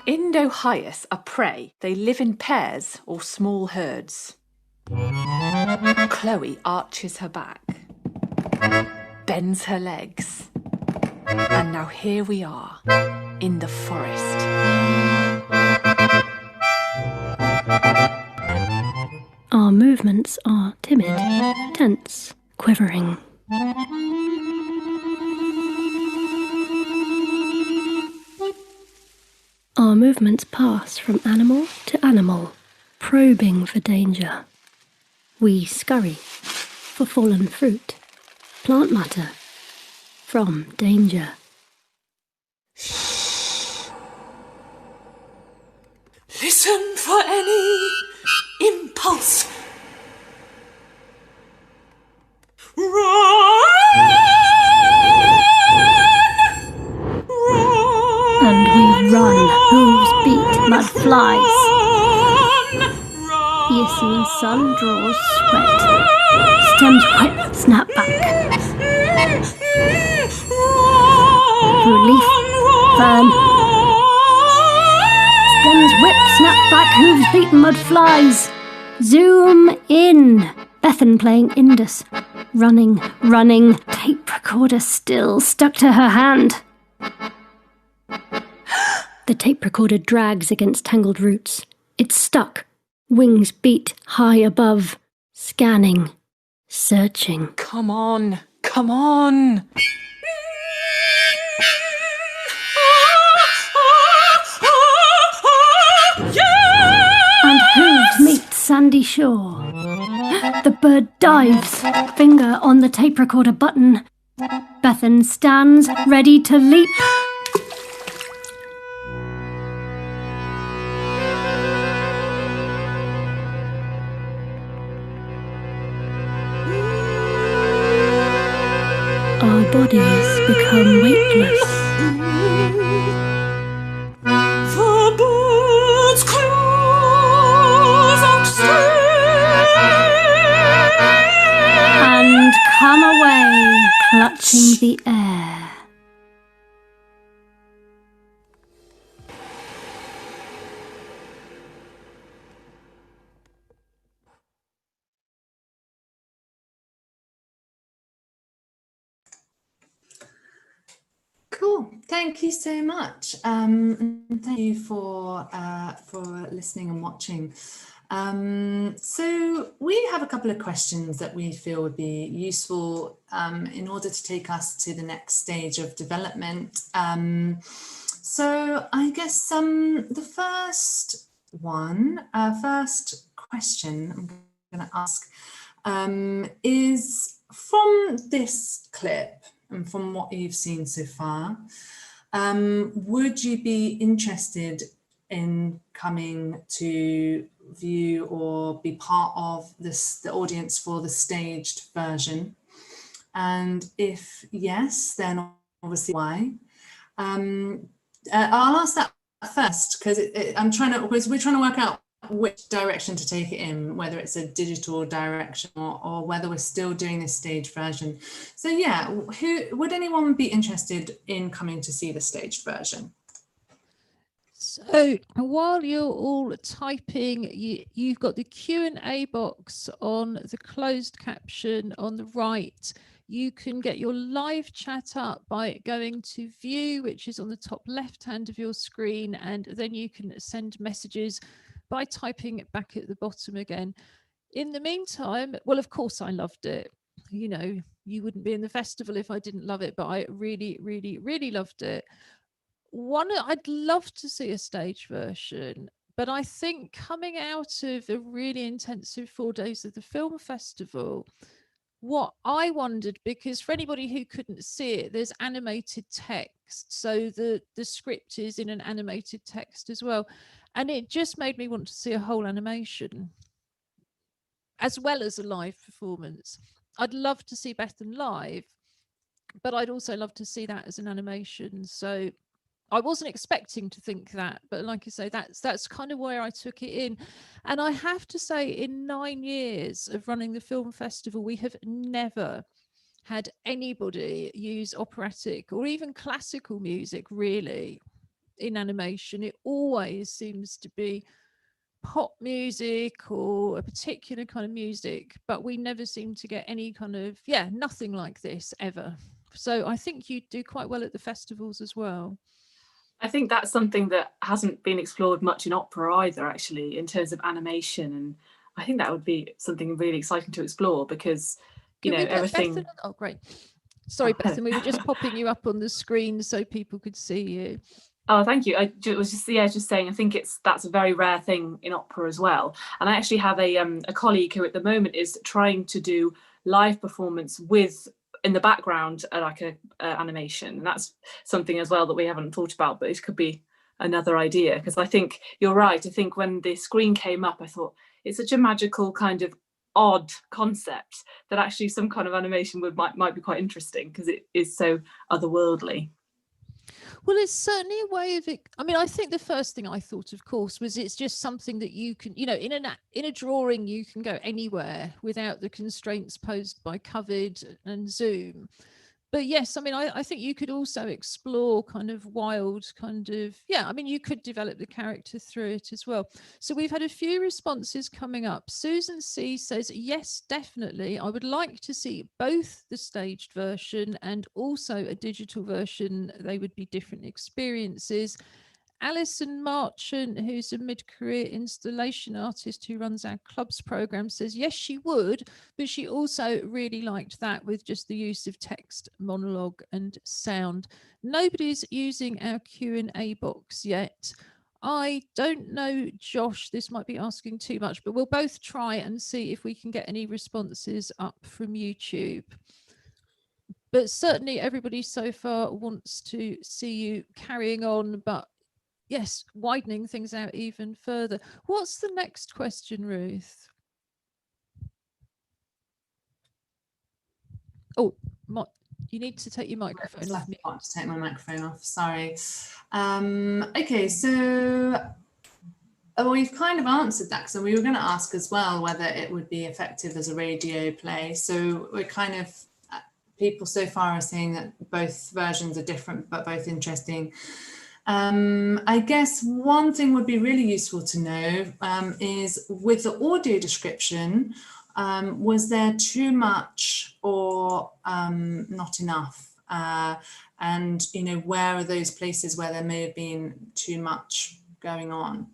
S8: Indo-Hyas are prey. They live in pairs or small herds. Chloe arches her back, bends her legs, and now here we are in the forest.
S5: Our movements are timid, tense, quivering. Our movements pass from animal to animal, probing for danger. We scurry for fallen fruit, plant matter from danger.
S8: Listen for any impulse. Run! Run!
S5: And we run, hooves beat, mud flies. Eocene sun draws sweat. Stems whip, snap back. Through leaf, fern. Stems whip, snap back, hooves beat, mud flies. Zoom in. Bethan playing Indus. Running, running. Tape recorder still stuck to her hand. The tape recorder drags against tangled roots. It's stuck. Wings beat high above. Scanning. Searching.
S8: Come on, come on.
S5: And hooves meet sandy shore. The bird dives, finger on the tape recorder button. Bethan stands ready to leap. Our bodies become weightless.
S8: The birds close and stay.
S5: And come away, clutching the air.
S2: Cool. Thank you so much. Thank you for listening and watching. So we have a couple of questions that we feel would be useful in order to take us to the next stage of development. So I guess the first question I'm going to ask is from this clip and from what you've seen so far, would you be interested in coming to view or be part of the audience for the staged version? And if yes, then obviously why? I'll ask that first because we're trying to work out which direction to take it in, whether it's a digital direction or whether we're still doing this staged version. So yeah, would anyone be interested in coming to see the staged version?
S1: So while you're all typing, you've got the Q&A box on the closed caption on the right. You can get your live chat up by going to view, which is on the top left hand of your screen, and then you can send messages by typing it back at the bottom again. In the meantime, well, of course I loved it. You know, you wouldn't be in the festival if I didn't love it, but I really, really, really loved it. I'd love to see a stage version, but I think coming out of a really intensive 4 days of the film festival, what I wondered, because for anybody who couldn't see it, there's animated text, so the script is in an animated text as well, and it just made me want to see a whole animation as well as a live performance. I'd love to see Bethan live, but I'd also love to see that as an animation. So I wasn't expecting to think that, but like I say, that's kind of where I took it in. And I have to say, in 9 years of running the film festival, we have never had anybody use operatic or even classical music really in animation. It always seems to be pop music or a particular kind of music, but we never seem to get any kind of, nothing like this ever. So I think you do quite well at the festivals as well.
S3: I think that's something that hasn't been explored much in opera either, actually, in terms of animation. And I think that would be something really exciting to explore because, you know, everything.
S1: Bethan? Oh, great. Sorry, Bethan, we were just popping you up on the screen so people could see you.
S3: Oh, thank you. I was just saying, I think that's a very rare thing in opera as well. And I actually have a colleague who at the moment is trying to do live performance with in the background like a animation, and that's something as well that we haven't thought about, but it could be another idea, because I think you're right. I think when the screen came up, I thought it's such a magical kind of odd concept that actually some kind of animation might be quite interesting because it is so otherworldly.
S1: Well, it's certainly a way of it. I mean, I think the first thing I thought, of course, was it's just something that you can, you know, in a drawing, you can go anywhere without the constraints posed by COVID and Zoom. But yes, I mean, I think you could also explore kind of wild kind of, I mean, you could develop the character through it as well. So we've had a few responses coming up. Susan C says, yes, definitely. I would like to see both the staged version and also a digital version. They would be different experiences. Alison Marchant, who's a mid-career installation artist who runs our clubs program, says yes, she would, but she also really liked that with just the use of text, monologue and sound. Nobody's using our Q&A box yet. I don't know, Josh, this might be asking too much, but we'll both try and see if we can get any responses up from YouTube. But certainly everybody so far wants to see you carrying on, but yes, widening things out even further. What's the next question, Ruth? Oh, you need to take your microphone off.
S2: I want to take my microphone off, sorry. Okay, so we've kind of answered that. So we were going to ask as well whether it would be effective as a radio play. So we're kind of, people so far are saying that both versions are different, but both interesting. I guess one thing would be really useful to know is with the audio description, was there too much or not enough? And, you know, where are those places where there may have been too much going on?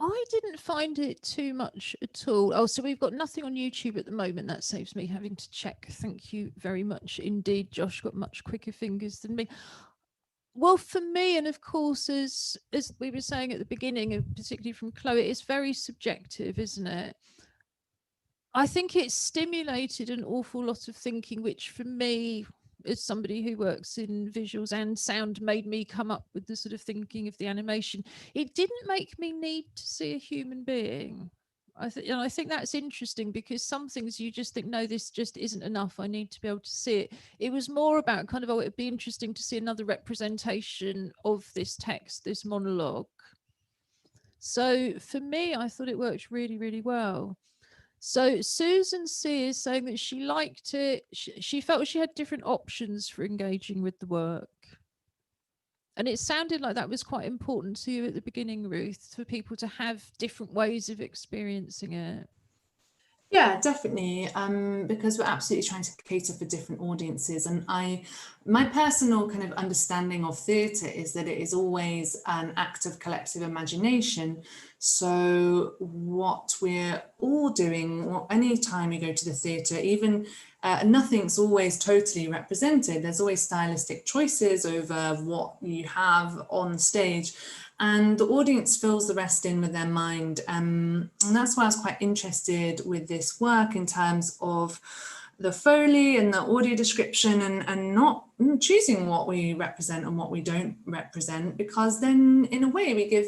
S1: I didn't find it too much at all. Oh, so we've got nothing on YouTube at the moment. That saves me having to check. Thank you very much indeed. Josh got much quicker fingers than me. Well, for me, and of course, as we were saying at the beginning, particularly from Chloe, it's very subjective, isn't it? I think it stimulated an awful lot of thinking, which for me, as somebody who works in visuals and sound, made me come up with the sort of thinking of the animation. It didn't make me need to see a human being. I think that's interesting, because some things you just think, no, this just isn't enough. I need to be able to see it. It was more about kind of, oh, it'd be interesting to see another representation of this text, this monologue. So for me, I thought it worked really, really well. So Susan C is saying that she liked it. She felt she had different options for engaging with the work. And it sounded like that was quite important to you at the beginning, Ruth, for people to have different ways of experiencing it.
S2: Yeah, definitely, because we're absolutely trying to cater for different audiences. And my personal kind of understanding of theatre is that it is always an act of collective imagination. So what we're all doing, any time you go to the theatre, even nothing's always totally represented. There's always stylistic choices over what you have on stage. And the audience fills the rest in with their mind. And that's why I was quite interested with this work in terms of the Foley and the audio description, and not choosing what we represent and what we don't represent, because then in a way we give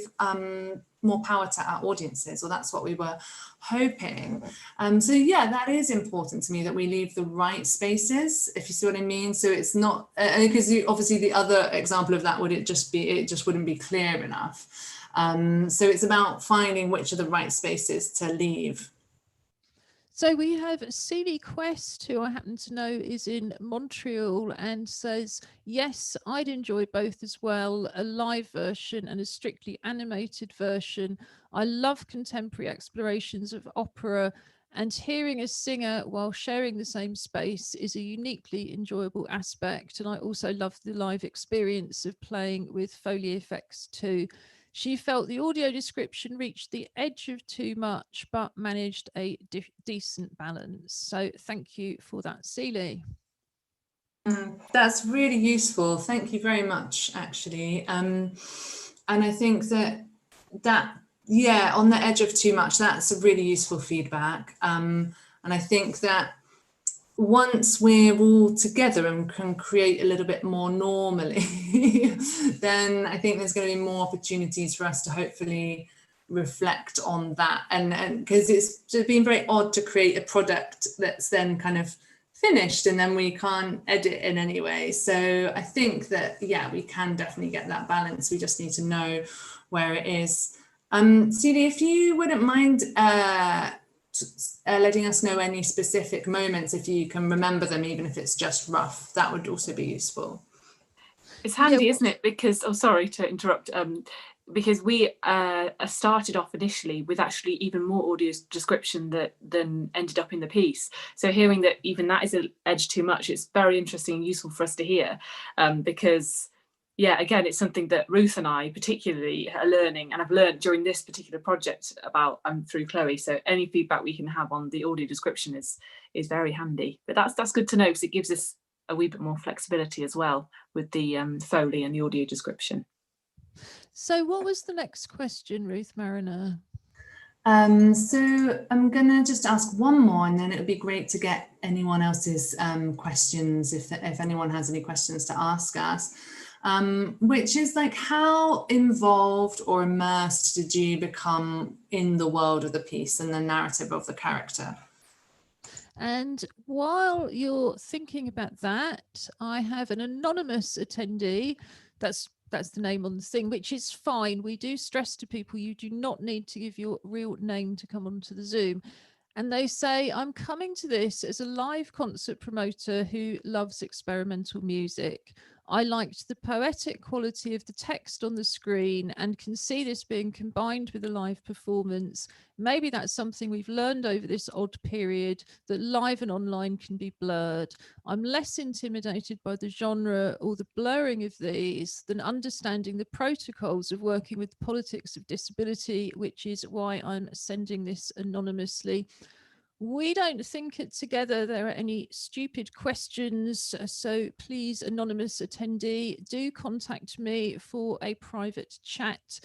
S2: more power to our audiences, or that's what we were hoping. So yeah, that is important to me, that we leave the right spaces, if you see what I mean. So it's not, because obviously the other example of that would it just wouldn't be clear enough. So it's about finding which are the right spaces to leave.
S1: So we have Celie Quest, who I happen to know is in Montreal, and says, yes, I'd enjoy both as well, a live version and a strictly animated version. I love contemporary explorations of opera, and hearing a singer while sharing the same space is a uniquely enjoyable aspect. And I also love the live experience of playing with Foley effects too. She felt the audio description reached the edge of too much, but managed a decent balance. So thank you for that, Celie.
S2: That's really useful. Thank you very much, actually. And I think that yeah, on the edge of too much, that's a really useful feedback. And I think that once we're all together and can create a little bit more normally, then I think there's going to be more opportunities for us to hopefully reflect on that. And because it's been very odd to create a product that's then kind of finished and then we can't edit in any way. So I think that, yeah, we can definitely get that balance. We just need to know where it is. Celia, if you wouldn't mind letting us know any specific moments, if you can remember them, even if it's just rough, that would also be useful.
S3: It's handy, isn't it? Because, oh, sorry to interrupt, because we started off initially with actually even more audio description than ended up in the piece. So hearing that even that is an edge too much, it's very interesting and useful for us to hear, because yeah, again, it's something that Ruth and I particularly are learning, and I've learned during this particular project about through Chloe. So any feedback we can have on the audio description is very handy. But that's good to know, because it gives us a wee bit more flexibility as well with the Foley and the audio description.
S1: So what was the next question, Ruth Mariner?
S2: So I'm gonna just ask one more, and then it would be great to get anyone else's questions, if anyone has any questions to ask us. Which is like, how involved or immersed did you become in the world of the piece and the narrative of the character?
S1: And while you're thinking about that, I have an anonymous attendee. That's the name on the thing, which is fine. We do stress to people, you do not need to give your real name to come onto the Zoom. And they say, I'm coming to this as a live concert promoter who loves experimental music. I liked the poetic quality of the text on the screen and can see this being combined with a live performance. Maybe that's something we've learned over this odd period, that live and online can be blurred. I'm less intimidated by the genre or the blurring of these than understanding the protocols of working with the politics of disability, which is why I'm sending this anonymously. We don't think it together there are any stupid questions, so please, anonymous attendee, do contact me for a private chat.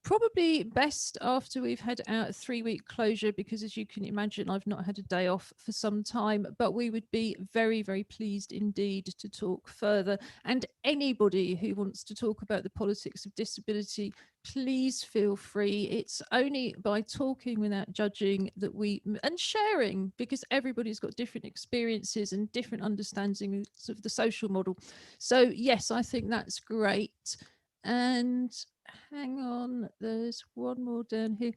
S1: Probably best after we've had our 3-week closure, because as you can imagine, I've not had a day off for some time, but we would be very, very pleased indeed to talk further. And anybody who wants to talk about the politics of disability, please feel free. It's only by talking without judging that and sharing, because everybody's got different experiences and different understandings of the social model. So yes, I think that's great. And hang on, there's one more down here.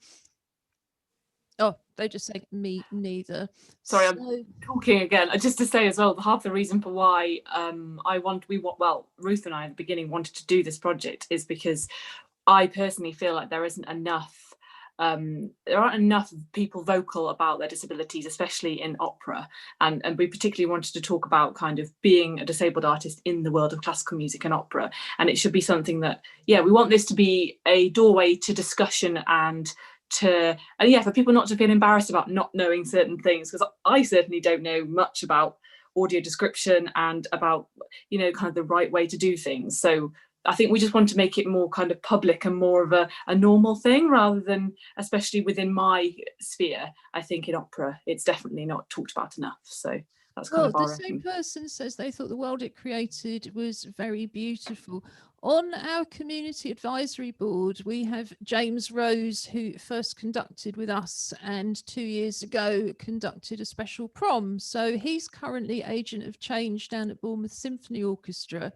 S1: Oh, they just say me neither.
S3: Sorry, I'm talking again. Just to say as well, half the reason for why Ruth and I at the beginning wanted to do this project is because I personally feel like there isn't enough. There aren't enough people vocal about their disabilities, especially in opera, and we particularly wanted to talk about kind of being a disabled artist in the world of classical music and opera. And it should be something that, we want this to be a doorway to discussion and for people not to feel embarrassed about not knowing certain things, because I certainly don't know much about audio description and about kind of the right way to do things. So I think we just want to make it more kind of public and more of a normal thing, rather than, especially within my sphere, I think in opera, it's definitely not talked about enough. So that's kind of
S1: the same person says they thought the world it created was very beautiful. On our community advisory board, we have James Rose, who first conducted with us and 2 years ago conducted a special prom. So he's currently agent of change down at Bournemouth Symphony Orchestra.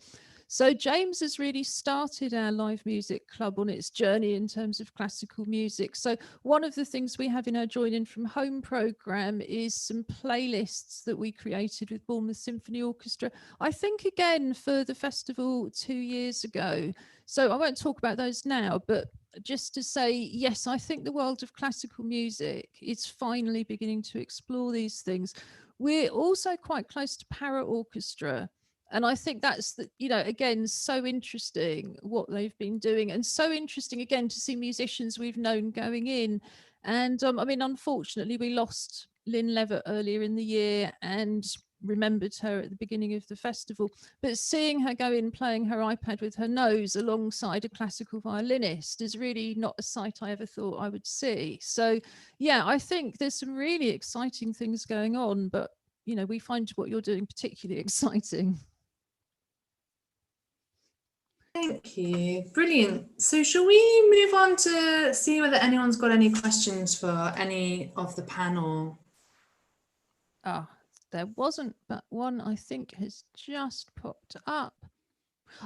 S1: So James has really started our live music club on its journey in terms of classical music. So one of the things we have in our Join In From Home programme is some playlists that we created with Bournemouth Symphony Orchestra, I think again for the festival 2 years ago. So I won't talk about those now, but just to say, yes, I think the world of classical music is finally beginning to explore these things. We're also quite close to para orchestra. And I think that's, again, so interesting what they've been doing, and so interesting, again, to see musicians we've known going in. And unfortunately, we lost Lynn Levitt earlier in the year and remembered her at the beginning of the festival. But seeing her go in playing her iPad with her nose alongside a classical violinist is really not a sight I ever thought I would see. So, I think there's some really exciting things going on, but, we find what you're doing particularly exciting.
S2: Thank you. Brilliant. So shall we move on to see whether anyone's got any questions for any of the panel?
S1: There wasn't, but one I think has just popped up.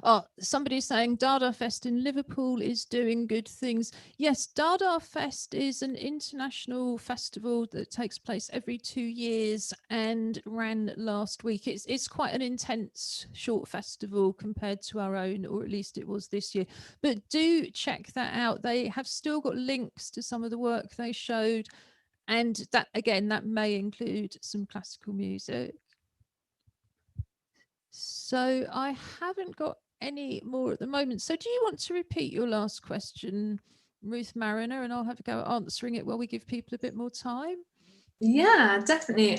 S1: Oh, somebody's saying Dada Fest in Liverpool is doing good things. Yes, Dada Fest is an international festival that takes place every 2 years and ran last week. It's quite an intense short festival compared to our own, or at least it was this year. But do check that out. They have still got links to some of the work they showed. And that, again, that may include some classical music. So I haven't got any more at the moment. So do you want to repeat your last question, Ruth Mariner, and I'll have a go at answering it while we give people a bit more time?
S2: Yeah, definitely.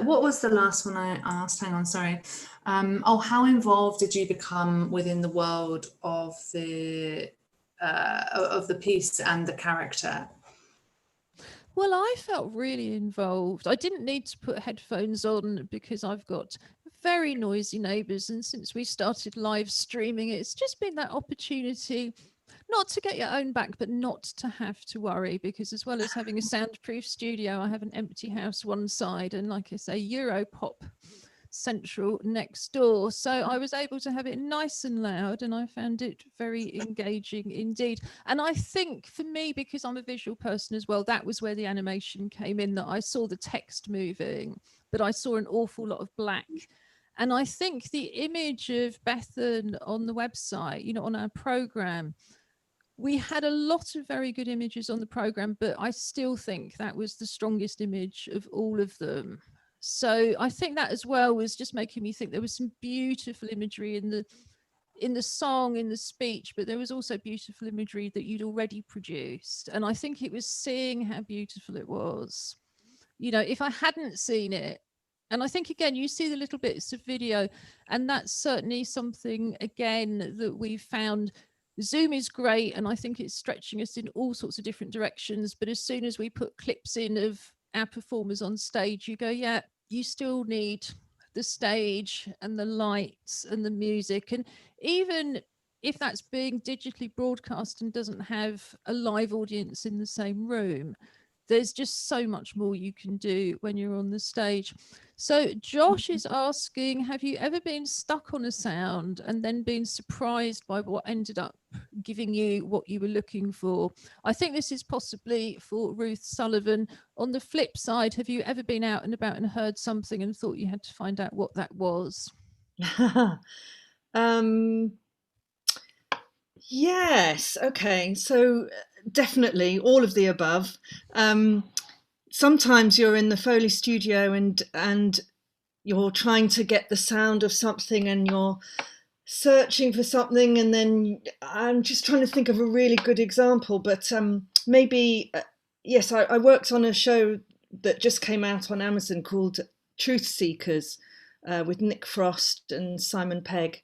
S2: What was the last one I asked? Hang on, sorry. How involved did you become within the world of the piece and the character?
S1: Well, I felt really involved. I didn't need to put headphones on because I've got very noisy neighbours, and since we started live streaming, it's just been that opportunity not to get your own back, but not to have to worry, because as well as having a soundproof studio, I have an empty house one side and, like I say, Europop central next door. So I was able to have it nice and loud, and I found it very engaging indeed. And I think for me, because I'm a visual person as well, that was where the animation came in, that I saw the text moving, but I saw an awful lot of black. And I think the image of Bethan on the website, you know, on our program, we had a lot of very good images on the program, but I still think that was the strongest image of all of them. So I think that as well was just making me think there was some beautiful imagery in the song, in the speech, but there was also beautiful imagery that you'd already produced. And I think it was seeing how beautiful it was. You know, if I hadn't seen it, and I think, again, you see the little bits of video, and that's certainly something, again, that we've found. Zoom is great, and I think it's stretching us in all sorts of different directions. But as soon as we put clips in of our performers on stage, you go, yeah, you still need the stage and the lights and the music. And even if that's being digitally broadcast and doesn't have a live audience in the same room, there's just so much more you can do when you're on the stage. So Josh is asking, have you ever been stuck on a sound and then been surprised by what ended up giving you what you were looking for? I think this is possibly for Ruth Sullivan. On the flip side, have you ever been out and about and heard something and thought you had to find out what that was?
S6: Yes. Okay. So definitely all of the above. Sometimes you're in the Foley studio and you're trying to get the sound of something and you're searching for something, and then I'm just trying to think of a really good example, but maybe yes, I worked on a show that just came out on Amazon called Truth Seekers with Nick Frost and Simon Pegg,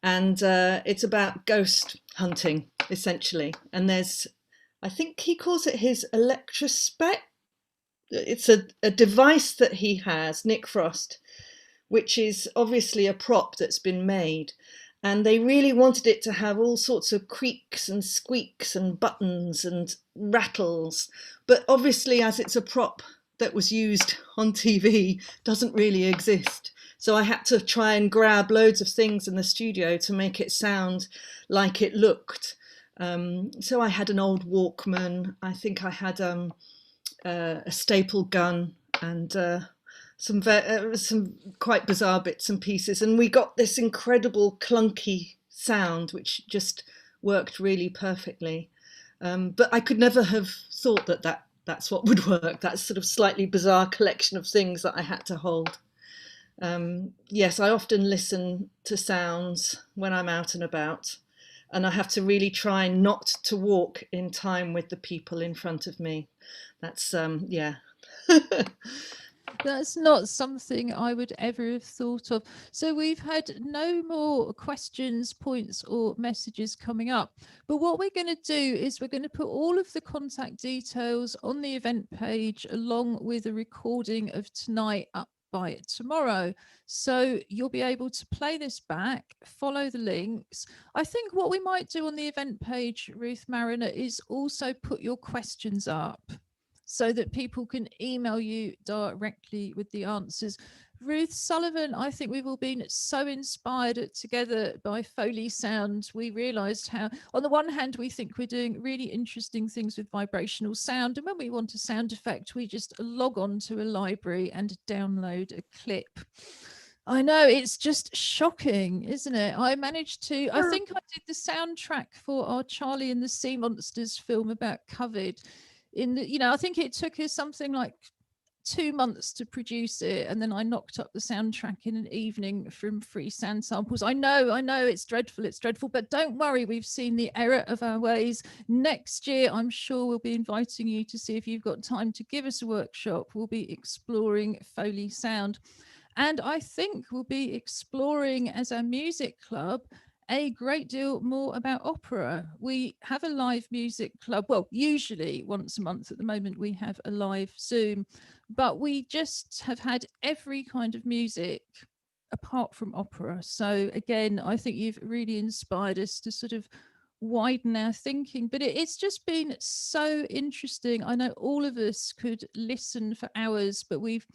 S6: and it's about ghost hunting essentially. And there's, I think he calls it his electrospec. It's a device that he has, Nick Frost, which is obviously a prop that's been made. And they really wanted it to have all sorts of creaks and squeaks and buttons and rattles. But obviously, as it's a prop that was used on TV, doesn't really exist. So I had to try and grab loads of things in the studio to make it sound like it looked. So I had an old Walkman. I think I had a staple gun and some quite bizarre bits and pieces, and we got this incredible clunky sound which just worked really perfectly. But I could never have thought that's what would work, that sort of slightly bizarre collection of things that I had to hold. Yes, I often listen to sounds when I'm out and about, and I have to really try not to walk in time with the people in front of me. That's yeah.
S1: That's not something I would ever have thought of. So we've had no more questions, points, or messages coming up. But what we're going to do is we're going to put all of the contact details on the event page along with a recording of tonight up by tomorrow. So you'll be able to play this back, follow the links. I think what we might do on the event page, Ruth Mariner, is also put your questions up, so that people can email you directly with the answers. Ruth Sullivan, I think we've all been so inspired together by Foley sound. We realised how, on the one hand, we think we're doing really interesting things with vibrational sound. And when we want a sound effect, we just log on to a library and download a clip. I know, it's just shocking, isn't it? I managed to, I think I did the soundtrack for our Charlie and the Sea Monsters film about COVID. I think it took us something like 2 months to produce it, and then I knocked up the soundtrack in an evening from free sound samples. I know it's dreadful, but don't worry, we've seen the error of our ways. Next year, I'm sure we'll be inviting you to see if you've got time to give us a workshop. We'll be exploring Foley sound, and I think we'll be exploring, as our music club, a great deal more about opera. We have a live music club. Well, usually once a month. At the moment, we have a live Zoom, but we just have had every kind of music apart from opera. So again, I think you've really inspired us to sort of widen our thinking, but it's just been so interesting. I know all of us could listen for hours, but we've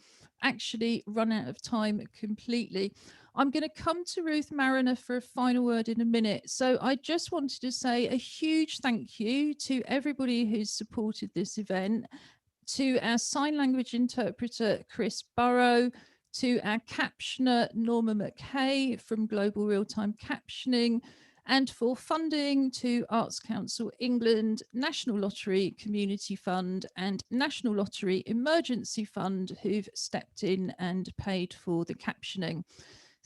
S1: actually run out of time completely. I'm going to come to Ruth Mariner for a final word in a minute. So I just wanted to say a huge thank you to everybody who's supported this event, to our sign language interpreter, Chris Burrow, to our captioner Norma McKay from Global Real-Time Captioning, and for funding to Arts Council England, National Lottery Community Fund and National Lottery Emergency Fund, who've stepped in and paid for the captioning.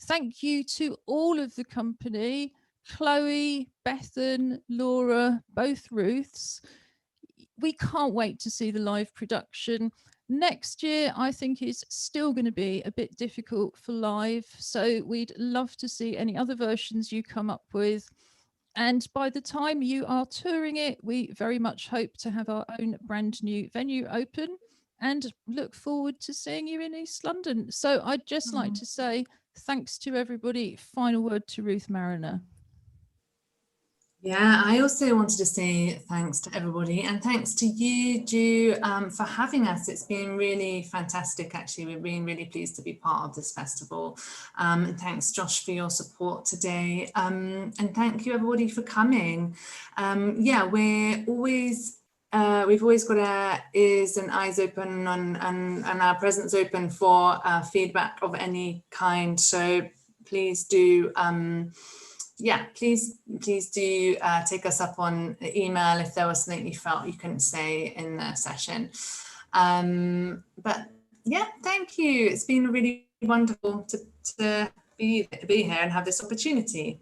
S1: Thank you to all of the company, Chloe, Bethan, Laura, both Ruths. We can't wait to see the live production. Next year, I think, is still going to be a bit difficult for live. So we'd love to see any other versions you come up with. And by the time you are touring it, we very much hope to have our own brand new venue open and look forward to seeing you in East London. So I'd just like to say thanks to everybody. Final word to Ruth Mariner.
S2: Yeah, I also wanted to say thanks to everybody, and thanks to you, Ju, for having us. It's been really fantastic, actually. We've been really pleased to be part of this festival. And thanks, Josh, for your support today. And thank you, everybody, for coming. Yeah, we're always, we've always got our ears and eyes open and our presence open for feedback of any kind. So please do, yeah, please do take us up on email if there was something you felt you couldn't say in the session. But yeah, thank you. It's been really wonderful to be here and have this opportunity.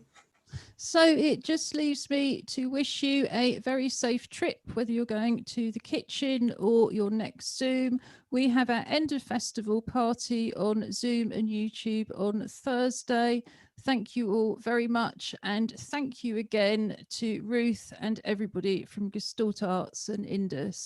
S1: So it just leaves me to wish you a very safe trip, whether you're going to the kitchen or your next Zoom. We have our end of festival party on Zoom and YouTube on Thursday. Thank you all very much. And thank you again to Ruth and everybody from Gestalt Arts and Indus.